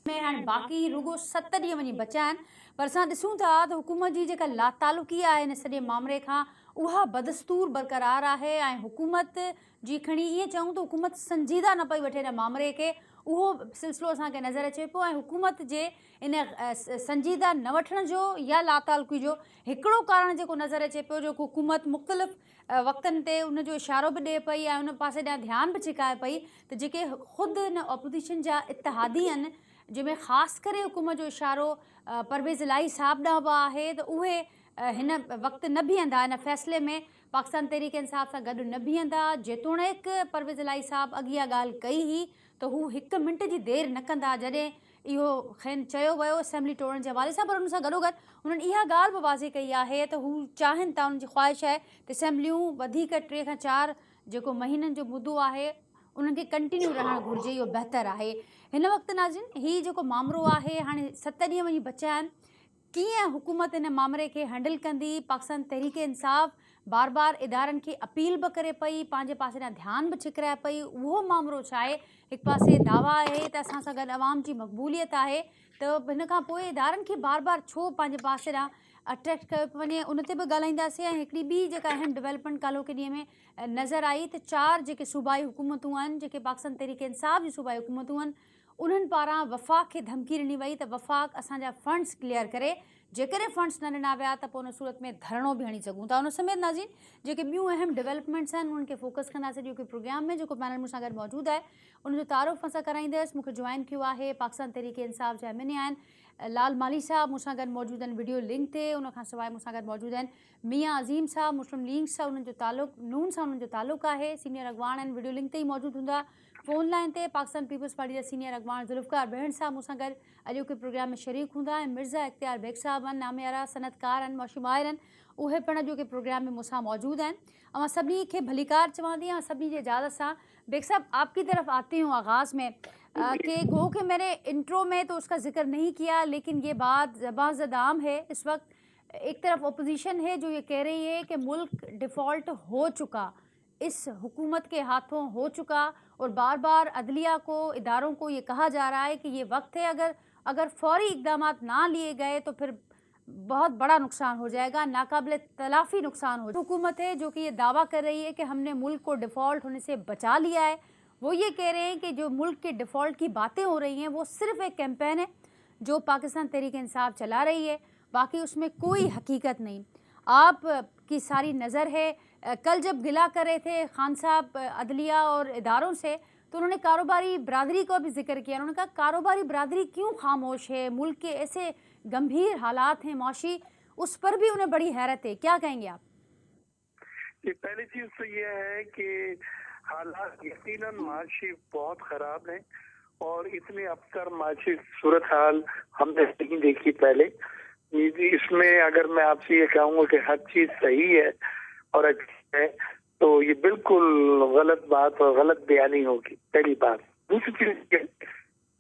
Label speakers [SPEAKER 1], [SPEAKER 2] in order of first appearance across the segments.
[SPEAKER 1] में हाणे बाक़ी रुगो 7 ॾींहं वञी बचिया आहिनि। पर असां ॾिसूं था त हुकूमत जी जेका लातालुकी आहे हिन सॼे मामले खां, उहा बदस्तूर बरक़रार आहे ऐं हुकूमत जी खणी ईअं चऊं त हुकूमत संजीदा न पई वठे हिन मामले खे। उहो सिलसिलो असांखे नज़र अचे पियो ऐं हुकूमत जे इन संजीदा न वठण जो या लातालुकी जो हिकिड़ो कारण जेको नज़र अचे पियो, जो हुकूमत मुख़्तलिफ़ वक़्तनि ते उनजो इशारो बि ॾिए पई ऐं उन पासे ॾांहुं ध्यानु बि छिकाए पई त जेके ख़ुदि हिन ऑपोज़िशन जा इतिहादी आहिनि, जंहिंमें ख़ासि करे हुकूमत जो इशारो परवेज़ इलाही साहब ॾांहुं बि आहे, त उहे हिन वक़्तु न बीहंदा, हिन फ़ैसिले में पाकिस्तान तहरीक इंसाफ़ सां गॾु न बीहंदा। जेतोणीकि परवेज़ इलाही साहब अॻु इहा ॻाल्हि कई हुई त हू 1 मिंट जी देरि न कंदा जॾहिं इहो खेनि चयो वियो असेंबली तोड़ण जे हवाले सां। पर हुन सां गॾोगॾु हुननि इहा ॻाल्हि बि वाज़े कई आहे त हू चाहिनि था, उन्हनि जी ख़्वाहिश आहे त असेंबलियूं वधीक 3 खां 4 जेको महीननि जो मुदो आहे उन्हनि खे कंटिन्यू रहणु घुरिजे, इहो बहितरु आहे। हिन वक़्तु नाज़रीन हीउ जेको मामिलो आहे, हाणे 7 ॾींहं वञी बचिया आहिनि। कीअं हुकूमत हिन मामले खे हैंडल कंदी? पाकिस्तान तहरीक इंसाफ़ बार बार इदारनि खे अपील बि करे पई, पंहिंजे पासे ॾांहुं ध्यानु बि छिकिराए पई। उहो मामिलो छा आहे? हिकु पासे दावा आहे त असां सां गॾु अवाम जी मक़बूलियत आहे, त हिन खां पोइ इदारनि खे बार बार छो पंहिंजे पासे ॾांहुं अट्रैक्ट कयो पियो वञे, उन ते बि ॻाल्हाईंदासीं। ऐं हिकिड़ी ॿी जेका अहम डेवलपमेंट काल्ह ॾींहं में नज़र आई त 4 जेके सूबाई हुकूमतूं आहिनि, जेके पाकिस्तान तहरीक इंसाफ़ जी सूबाई हुकूमतूं आहिनि, उन्हनि पारां वफ़ाक़ खे धमकी ॾिनी वई त वफ़ाक़ असांजा फंड्स क्लियर करे, जेकॾहिं फंड्स न ॾिना विया त पोइ उन सूरत में धरणो बि हणी सघूं था। उन समेत नाज़रीन जेके ॿियूं अहम डेवलपमेंट्स आहिनि उन्हनि खे फोकस कंदासीं अॼु के प्रोग्राम में। जेको पैनल मूंसां गॾु मौजूदु आहे उनजो तारुफ़ असां कराईंदसि। मूंखे जॉइन कियो आहे पाकिस्तान तहरीक इंसाफ़ जा एम आहिनि लाल माली साहब, मूंसां गॾु मौजूदु आहिनि वीडियो लिंक ते। उनखां सवाइ मूंसां गॾु मौजूदु आहिनि मियां अज़ीम साहब, मुस्लिम लीग सां उन्हनि जो तालुक़ु नून सां उन्हनि जो तालुक़ु आहे, सीनियर अॻवान आहिनि, वीडियो लिंक ते ई मौजूदु हूंदा। फ़ोन लाइन ते पाकिस्तान पीपल्स पार्टी जा सीनियर अॻवान ज़ुल्फ़कार बहण साहब मूंसां गॾु अॼोके प्रोग्राम में शरीक हूंदा। ऐं मिर्ज़ा इख्तियार बेग साहब आहिनि, नामियारा सनतकार आहिनि, मौशी माहिर आहिनि, उहे पिणु अॼोके प्रोग्राम में मूंसां मौजूदु आहिनि। ऐं सभिनी खे भलीकार चवां थी, ऐं सभिनी जी इजाज़त सां बेग साहब आपकी तरफ आती हूँ आगाज़ में कि गो कि मैंने इंट्रो में तो उसका जिक्र नहीं किया, लेकिन ये बात ज़बां ज़दाम है इस वक्त। एक तरफ अपोजिशन है जो ये कह रही है कि मुल्क डिफ़ॉल्ट हो चुका, इस हुकूमत के हाथों हो चुका, और बार बार अदलिया को, इदारों को ये कहा जा रहा है कि ये वक्त है, अगर फौरी इकदाम ना लिए गए तो फिर बहुत बड़ा नुकसान हो जाएगा, नाकाबिले तलाफ़ी नुकसान हो। हुकूमत है जो कि ये दावा कर रही है कि हमने मुल्क को डिफ़ॉल्ट होने से बचा लिया है। वो ये कह रहे हैं कि जो मुल्क के डिफ़ॉल्ट की बातें हो रही हैं वो सिर्फ़ एक कैंपेन है जो पाकिस्तान तहरीक इंसाफ़ चला रही है, बाकी उसमें कोई हकीकत नहीं। आप की सारी नज़र है, कल जब गिला कर रहे थे खान साहब अदलिया और इदारों से, तो उन्होंने कारोबारी बरादरी का भी जिक्र किया। उन्होंने कहा कारोबारी बरादरी क्यों खामोश है, मुल्क के ऐसे गंभीर हालात हैं मौशी, उस पर भी उन्हें बड़ी हैरत है। क्या कहेंगे आप?
[SPEAKER 2] पहली चीज तो यह है कि हालात यकीनन माशी बहुत खराब हैं और इतनी अबतर माशी सूरत हाल हमने नहीं देखी पहले। इसमें अगर मैं आपसे ये कहूँगा कि हर चीज सही है और अच्छी है तो ये बिल्कुल गलत बात और गलत बयानी होगी, पहली बात। दूसरी चीज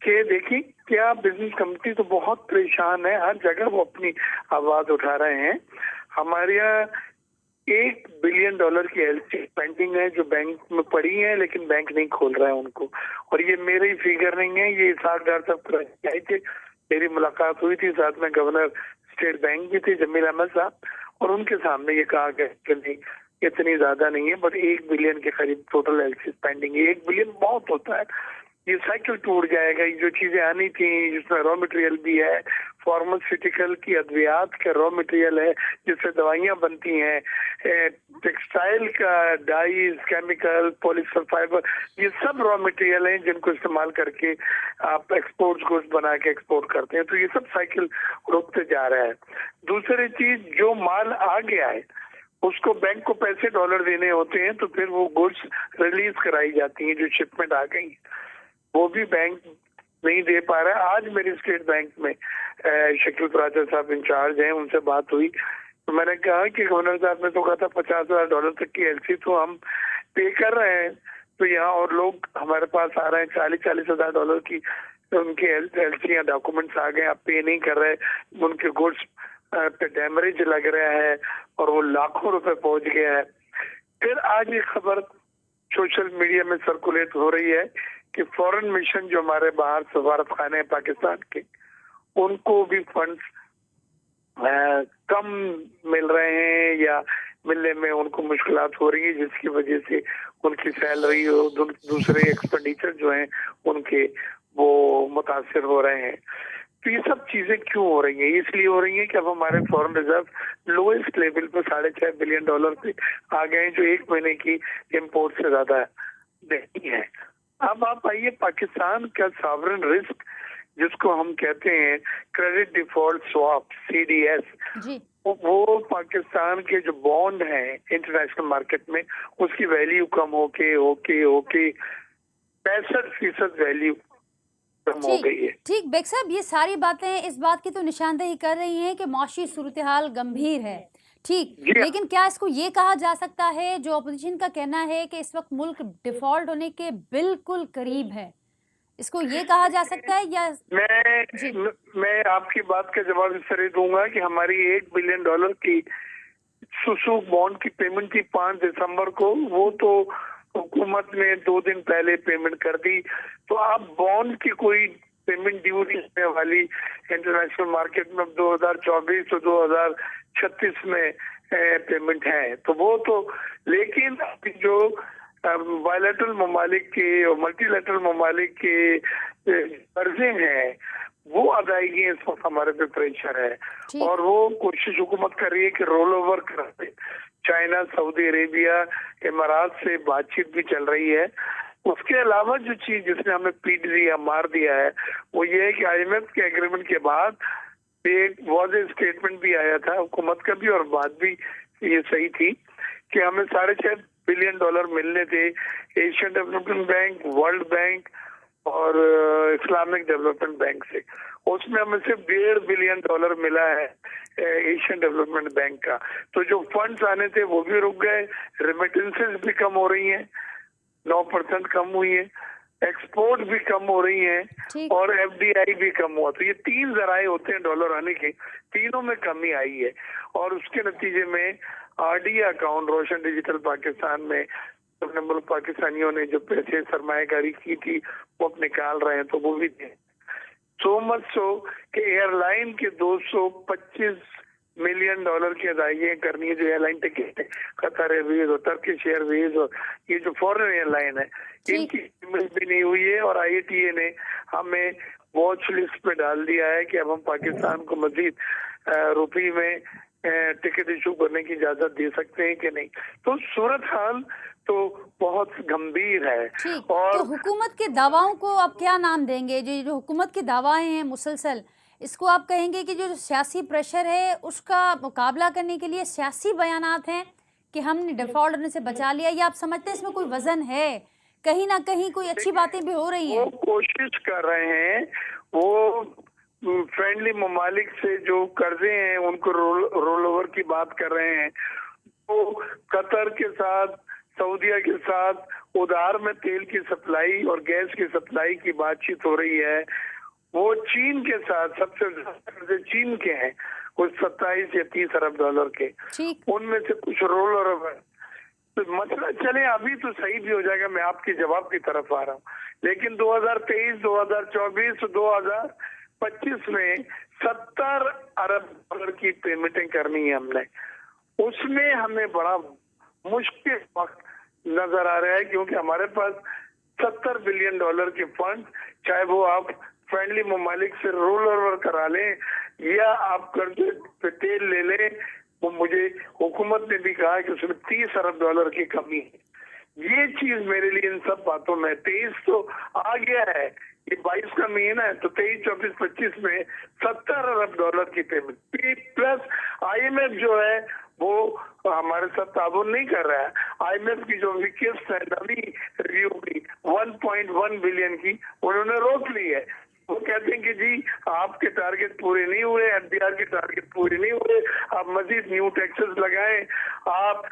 [SPEAKER 2] कि देखिए क्या बिजनेस कम्युनिटी तो बहुत परेशान है, हर जगह वो अपनी आवाज उठा रहे हैं। हमारे यहाँ $1 बिलियन की एलसी पेंडिंग है जो बैंक में पड़ी है, लेकिन बैंक नहीं खोल रहा है उनको। और ये मेरी फिगर नहीं है, ये इसाक डार साहब आए थे, मेरी मुलाकात हुई थी, साथ में गवर्नर स्टेट बैंक भी थे जमील अहमद साहब, और उनके सामने ये कहा गया कि नहीं इतनी ज्यादा नहीं है, बट 1 बिलियन के करीब टोटल एलसी पेंडिंग है। 1 बिलियन बहुत होता है, ये साइकिल टूट जाएगा। ये जो चीजें आनी थी जिसमें रॉ मटेरियल भी है, फार्मास्यूटिकल की अद्वियात का रॉ मटेरियल है जिससे दवाइयां बनती हैं, टेक्सटाइल का डाइज, केमिकल, पॉलीस्टर फाइबर, ये सब रॉ मटेरियल हैं जिनको इस्तेमाल करके आप एक्सपोर्ट गुड्स बना के एक्सपोर्ट करते हैं। तो ये सब साइकिल रुकते जा रहा है। दूसरी चीज, जो माल आ गया है उसको बैंक को पैसे डॉलर देने होते हैं, तो फिर वो गुड्स रिलीज कराई जाती हैं जो शिपमेंट आ गई, वो भी बैंक नहीं दे पा रहा है। आज मेरी स्टेट बैंक में शकील राजा साहब इंचार्ज हैं, उनसे बात हुई तो मैंने कहा कि गवर्नर साहब ने तो कहा था $50,000 तक की एलसी तो हम पे कर रहे हैं, तो यहाँ और लोग हमारे पास आ रहे हैं $40,000 $40,000 की उनकी एलसी या डॉक्यूमेंट्स आ गए, आप पे नहीं कर रहे, उनके गुड्स पे डैमरेज लग रहा है और वो लाखों रुपए पहुंच गया है। फिर आज ये खबर सोशल मीडिया में सर्कुलेट हो रही है कि फॉरेन मिशन जो हमारे बाहर सफारत खाने हैं पाकिस्तान के, उनको भी फंड्स कम मिल रहे हैं या मिलने में उनको मुश्किलात हो रही है, जिसकी वजह से उनकी सैलरी और दूसरे एक्सपेंडिचर जो हैं उनके वो मुतासिर हो रहे हैं। तो ये सब चीजें क्यों हो रही हैं? इसलिए हो रही हैं कि अब हमारे फॉरेन रिजर्व लोएस्ट लेवल पे $6.5 बिलियन पे आ गए हैं, जो एक महीने की इम्पोर्ट से ज्यादा नहीं है। अब आप आइए, पाकिस्तान का सॉवरेन रिस्क जिसको हम कहते हैं क्रेडिट डिफॉल्ट स्वैप CDS, वो पाकिस्तान के जो बॉन्ड हैं इंटरनेशनल मार्केट में, उसकी वैल्यू कम होके 65% वैल्यू कम हो गई है।
[SPEAKER 1] ठीक बेग साहब, ये सारी बातें इस बात की तो निशानदेही कर रही हैं कि मौशी सूरत हाल गंभीर है, ठीक, लेकिन क्या इसको ये कहा जा सकता है, जो अपोजिशन का कहना है कि इस वक्त मुल्क डिफॉल्ट होने के बिल्कुल करीब है, इसको ये कहा जा सकता है? या
[SPEAKER 2] मैं आपकी बात का जवाब इस तरह दूंगा कि हमारी $1 बिलियन की सुसूक बॉन्ड की पेमेंट थी 5 दिसंबर को, वो तो हुकूमत ने 2 दिन पहले पेमेंट कर दी। तो आप बॉन्ड की कोई पेमेंट ड्यू नहीं होने वाली इंटरनेशनल मार्केट में 2024 और 2036 में पेमेंट है, तो वो तो, लेकिन जो बायलैटरल ममालिक के और मल्टीलैटरल ममालिक के कर्जे हैं वो अदायगी इस वक्त हमारे पे प्रेशर है, और वो कोशिश हुकूमत कर रही है कि रोल ओवर कर चाइना, सऊदी अरेबिया, इमारात से बातचीत भी चल रही है। उसके अलावा जो चीज जिसने हमें पीट दिया, मार दिया है, वो ये है कि IMF के एग्रीमेंट के बाद एक वाज़ेह स्टेटमेंट भी आया था हुकूमत का भी, और बात भी ये सही थी कि हमें $6.5 बिलियन मिलने थे Asian development bank, world bank और इस्लामिक डेवलपमेंट बैंक से। उसमें हमें सिर्फ $1.5 बिलियन मिला है एशियन डेवलपमेंट बैंक का। तो जो फंड्स आने थे वो भी रुक गए, रेमिटेंसेस भी कम हो रही हैं, 9% कम हुई है, एक्सपोर्ट भी कम हो रही हैं, और FDI भी कम हुआ। तो ये 3 जराए होते हैं डॉलर आने के, तीनों में कमी आई है, और उसके नतीजे में RD अकाउंट रोशन डिजिटल पाकिस्तान में अपने मुल्क पाकिस्तानियों ने जो पैसे सरमायाकारी की थी वो अब निकाल रहे हैं, तो वो भी सो मच सो कि एयरलाइन के $225 मिलियन की अदायगियां करनी है, जो एयरलाइन टिकट है, कतर एयरवेज और टर्किश एयरवेज और ये जो फॉरेन एयरलाइन है, इनकी पेमेंट भी नहीं हुई है। और IATA ने हमें वॉच लिस्ट पे डाल दिया है कि अब हम पाकिस्तान को मजीद रुपये में टिकट इशू करने की इजाजत दे सकते हैं कि नहीं। तो सूरत हाल तो बहुत गंभीर है। और
[SPEAKER 1] तो हुकूमत के दावाओं को आप क्या नाम देंगे? जो हुकूमत के दावाएं हैं मुसलसल, इसको आप कहेंगे कि जो सियासी प्रेशर है उसका मुकाबला करने के लिए सियासी बयानात हैं कि हमने डिफॉल्ट होने से बचा लिया, या आप समझते हैं इसमें कोई वजन है, कहीं ना कहीं कोई अच्छी बातें भी हो रही हैं?
[SPEAKER 2] वो कोशिश कर रहे हैं, वो फ्रेंडली ममालिक से जो कर्जे हैं उनको रोल ओवर की बात कर रहे हैं। तो कतर के साथ, सऊदीया के साथ उधार में तेल की सप्लाई और गैस की सप्लाई की बातचीत हो रही है। वो चीन के साथ, सबसे ज्यादा चीन के हैं, कुछ 27 या 30 अरब डॉलर के, उनमें से कुछ रोल ओवर। तो मसला चले अभी तो सही भी हो जाएगा, मैं आपके जवाब की तरफ आ रहा हूँ, लेकिन 2023, 2024, 2025 में 70 अरब डॉलर की पेमेंटें करनी है हमने। उसमें हमें बड़ा मुश्किल वक्त नजर आ रहा है, क्योंकि हमारे पास $70 बिलियन के फंड, चाहे वो आप फ्रेंडली ममालिक से रोल ओवर करा लें या आप कर्जे पे तेल ले लें, वो मुझे हुकूमत ने भी कहा कि उसमें $30 अरब की कमी है। ये चीज मेरे लिए इन सब बातों में 23 तो आ गया है, ये 22 का महीना है, तो 23, 24, 25 में $70 अरब की पेमेंट प्लस IMF जो है वो हमारे साथ ताबून नहीं कर रहा है। IMF की जो किस्त है नवी रिव्यू की 1.1 बिलियन की, उन्होंने रोक ली है। वो कहते हैं कि जी आपके टारगेट पूरे नहीं हुए, FDR के टारगेट पूरे नहीं हुए, आप मजीद न्यू टैक्सेस लगाएं, आप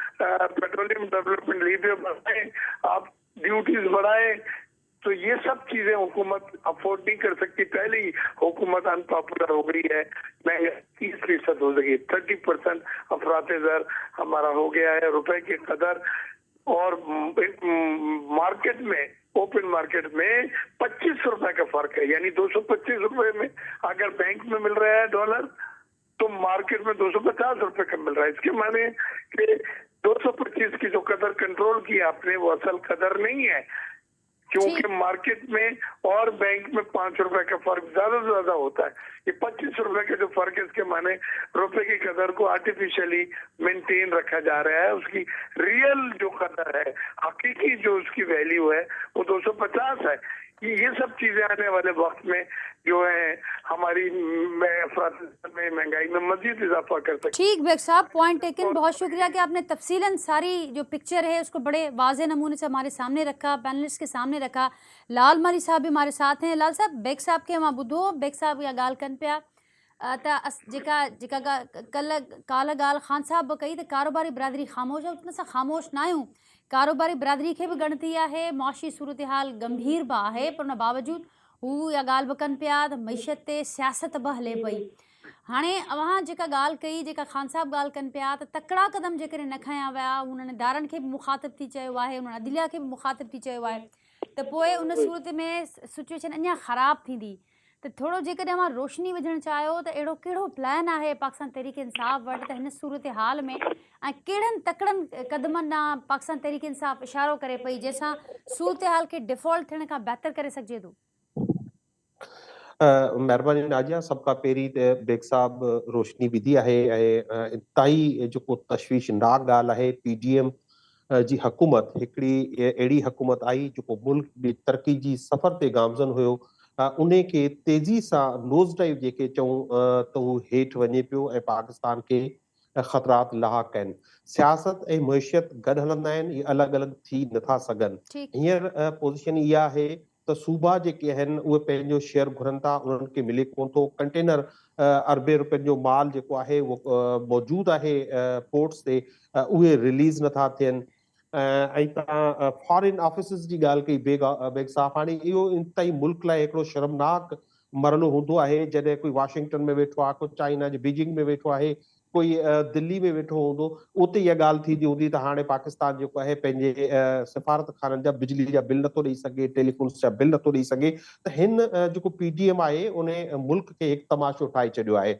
[SPEAKER 2] पेट्रोलियम डेवलपमेंट लीवर बढ़ाएं, आप ड्यूटीज बढ़ाएं। तो ये सब चीजें हुकूमत अफोर्ड नहीं कर सकती। पहले ही हुकूमत अनपॉपुलर हो गई है, महंगाई 30% हो गई, 30% अफराते दर हमारा हो गया है, रुपए की कदर और मार्केट में ओपन मार्केट में 25 रुपए का फर्क है। यानी 225 रुपए में अगर बैंक में मिल रहा है डॉलर, तो मार्केट में 250 रुपए का मिल रहा है। इसके माने कि 225 की जो कदर कंट्रोल की आपने, वो असल कदर नहीं है, क्योंकि मार्केट में और बैंक में 5 रुपए का फर्क ज्यादा से ज्यादा होता है। ये 25 रुपए का जो फर्क है, इसके माने रुपए की कदर को आर्टिफिशियली मेंटेन रखा जा रहा है। उसकी रियल जो कदर है, हकीकी जो उसकी वैल्यू है, वो 250 है। ये सब चीजें आने वाले वक्त में जो है हमारी में महंगाई में मजीद इजाफा कर सकती है।
[SPEAKER 1] ठीक बेग साहब, पॉइंट टेकन। बहुत शुक्रिया कि आपने तफसीलन सारी जो पिक्चर है उसको बड़े वाजे नमूने से हमारे सामने रखा, पैनलिस्ट के सामने रखा। लाल मारी साहब भी हमारे साथ हैं। लाल साहब, बेग साहब के मां ॿुधो, बेग साहब या ॻाल्हि कनि पिया जेका कल काल्ह ॻाल्हि ख़ान साहब बि कई त कारोबारी बिरादरी ख़ामोश आहे। उन सां ख़ामोश न आहियूं, कारोबारी बिरादरी खे बि ॻणती आहे, मुआशी सूरत हाल गंभीर बि आहे, पर उन बावजूद हू इहा ॻाल्हि बि कनि पिया त मईशत ते सियासत बि हले पई। हाणे अव्हां जेका ॻाल्हि कई, जेका ख़ान साहब ॻाल्हि कनि पिया त तकिड़ा क़दम जेकॾहिं न खयां विया, उन्हनि इदारनि खे बि मुखातिब थी चयो आहे, उन्हनि अदलिया खे बि मुखातिब थी चयो आहे, त पोइ उन सूरत में सिचुएशन अञा ख़राबु थींदी। त थोरो जेकॾहिं अव्हां रोशनी विझणु चाहियो त अहिड़ो कहिड़ो प्लान आहे पाकिस्तान तहरीक इंसाफ़ वटि त हिन सूरत हाल में ऐं कहिड़नि तकिड़नि क़दमनि ॾांहुं पाकिस्तान तहरीक इंसाफ़ इशारो करे पई, जंहिंसां सूरत हाल खे डिफॉल्ट थियण खां बहितर करे सघिजे थो?
[SPEAKER 3] महिरबानी नाजिया, सब खां पहिरीं त बेग साहब रोशनी विधी आहे ऐं इंतिहाई जेको तशवीशनाक ॻाल्हि आहे, PDM जी हुकूमत हिकिड़ी अहिड़ी हुकूमत आई जेको मुल्क जी तरक़ी जी सफ़र ते गामज़न हुयो, उन खे तेज़ी सां नोज़ डाइव जेके चऊं त उहो हेठि वञे पियो ऐं पाकिस्तान खे ख़तरात लाहक आहिनि। सियासत ऐं मुइशियत गॾु हलंदा आहिनि, इहे अलॻि अलॻि थी नथा सघनि। हींअर पोज़ीशन इहा आहे त सूबा जेके आहिनि उहे पंहिंजो शेयर घुरनि था, उन्हनि खे मिले कोन थो। कंटेनर अरबे रुपयनि जो माल जेको आहे उहो मौजूदु आहे पोर्ट्स ते, उहे रिलीज़ नथा थियनि। ऐं तव्हां फॉरेन ऑफिसिस जी ॻाल्हि कई बेग साहब, हाणे इहो इंतिहाई मुल्क लाइ हिकिड़ो शर्मनाक मरलो हूंदो आहे जॾहिं कोई वाशिंगटन में वेठो आहे, कोई चाइना जे बीजिंग में वेठो आहे, कोई दिल्ली में वेठो हूंदो, उते इहा ॻाल्हि थींदी हूंदी त हाणे पाकिस्तान जेको आहे पंहिंजे सिफ़ारत खाननि जा बिजली जा बिल नथो ॾेई सघे, टेलीफोन जा बिल नथो ॾेई सघे। त हिन जेको PDM आहे उन मुल्क खे हिकु तमाशो ठाहे छॾियो आहे।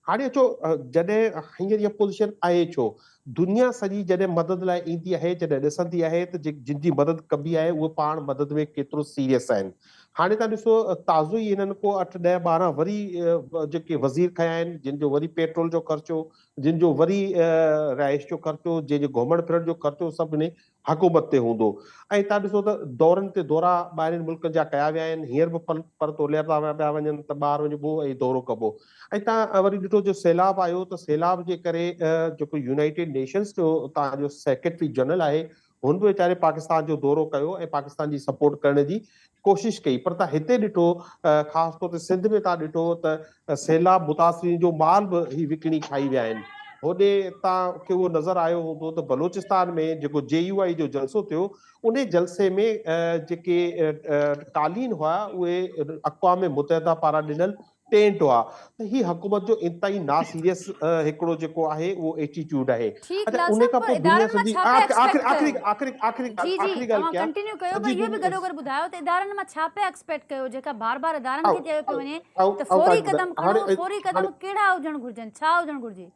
[SPEAKER 3] हाणे अचो, जॾहिं हींअर इहा पोज़ीशन आहे छो, दुनिया सॼी जॾहिं मदद लाइ ईंदी आहे, जॾहिं ॾिसंदी आहे त जिन जी मदद कबी आहे उहे पाण मदद में केतिरो सीरियस आहिनि। हाणे तव्हां ॾिसो, ताज़ो ई हिननि को 8, 10, 12 वरी जेके वज़ीर खया आहिनि, जिन जो वरी पेट्रोल जो ख़र्चो, जिन जो वरी रहाइश जो ख़र्चो, जंहिंजो घुमण फिरण जो ख़र्चो सभु इन हुकूमत ते हूंदो। ऐं तव्हां ॾिसो त दौरनि ते दौरा ॿाहिरिनि मुल्कनि जा कया विया आहिनि, हींअर बि पर तोलिया पिया वञनि त ॿाहिरि वञिबो ऐं दौरो कबो। ऐं तव्हां वरी ॾिठो जो सैलाब आयो, त सैलाब जे करे जेको यूनाइटेड नेशंस जो तव्हांजो सेक्रेटरी जनरल आहे, हुन बि वीचारे पाकिस्तान जो दौरो कयो ऐं पाकिस्तान जी सपोर्ट करण जी कोशिश कई। पर तव्हां हिते ॾिठो, ख़ासि तौर ते सिंध में तव्हां ॾिठो त सैलाब मुतासिरीन जो माल बि ही विकिणी खाई विया आहिनि। होॾे तव्हांखे उहो नज़र आयो हूंदो त बलोचिस्तान में जेको JUI जो जलसो थियो, उन जलसे में जेके कालीन हुआ उहे अक़वाम मुतहदा पारां ॾिनल टेंट हुआ। त ही हुकूमत जो इंतिहाई ना सीरियस हिकिड़ो जेको आहे उहो एटीट्यूड आहे। अच्छा, उन खां पोइ दुनिया सॼी आख़िरी ॻाल्हि कयां,
[SPEAKER 1] कंटिन्यू कयो, पर इहो बि गॾोगॾु ॿुधायो त इदारनि मां छा पिया एक्सपेक्ट कयो, जेका बार बार इदारनि खे चयो पियो वञे त फौरी क़दम खणो, फौरी क़दम कहिड़ा हुजणु घुरिजनि, छा हुजणु घुरिजे?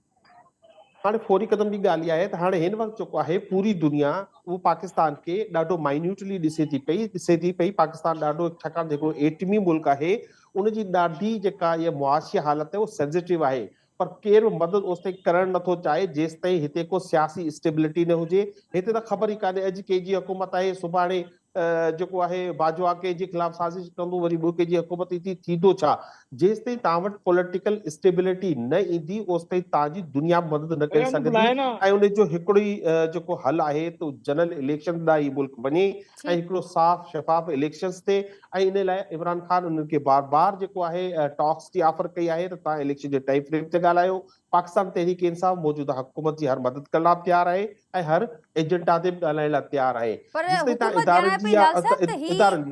[SPEAKER 3] हाणे फौरी क़दम जी ॻाल्हि इहा आहे त हाणे हिन वक़्तु जेको आहे पूरी दुनिया उहो पाकिस्तान खे ॾाढो माइन्यूटली ॾिसे थी पई। पाकिस्तान ॾाढो, छाकाणि जेको एटमी मुल्क आहे उनजी ॾाढी जेका इहा मुआशी हालत आहे उहो सेंसिटिव आहे, पर केरु बि मदद ओसि ताईं करणु नथो चाहे जेसि ताईं हिते को सियासी स्टेबिलिटी न हुजे। हिते त ख़बर ई कान्हे अॼु कंहिंजी हुकूमत आहे, सुभाणे जेको आहे बाजवा कंहिंजे ख़िलाफ़ साज़िश कंदो, वरी ॿियो कंहिंजी हुकूमत ईंदी, थींदो छा? जेसि ताईं तव्हां वटि पॉलिटिकल स्टेबिलिटी न ईंदी ओसि ताईं तव्हांजी दुनिया मदद न करे सघंदी। ऐं उनजो हिकिड़ो ई जेको हल आहे त जनरल इलेक्शन ॾांहुं मुल्क वञे ऐं हिकिड़ो साफ़ शफ़ाफ इलेक्शन्स थिए। ऐं इन लाइ इमरान खान उन्हनि खे बार बार जेको आहे टॉक्स जी ऑफर कई आहे त तव्हां इलेक्शन जे टाइम फ्रेम ते ॻाल्हायो। पाकिस्तान तहरीक इंसाफ़ मौजूदा हुकूमत जी हर मदद करण लाइ तयारु आहे ऐं हर एजेंडा ते ॻाल्हाइण लाइ तयारु आहे।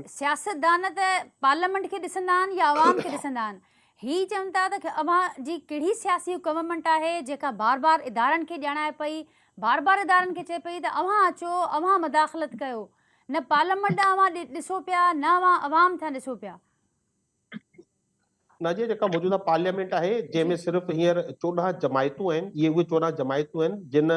[SPEAKER 1] सियासतदान त पार्लियामेंट खे ॾिसंदा आहिनि या अवाम खे ॾिसंदा आहिनि? ही चवनि था त अव्हां जी कहिड़ी सियासी गवर्नमेंट आहे जेका बार बार इदारनि खे ॼाणाए पई, बार बार इदारनि खे चए पई त अव्हां अचो, अव्हां मदाख़लत कयो। न पार्लियामेंट अवां ॾिसो पिया, न अवां अवाम था ॾिसो पिया।
[SPEAKER 3] न जे जेका मौजूदा पार्लियामेंट आहे जंहिंमें सिर्फ़ हींअर 14 जमायतूं आहिनि, इहे उहे 14 जमायतूं आहिनि जिन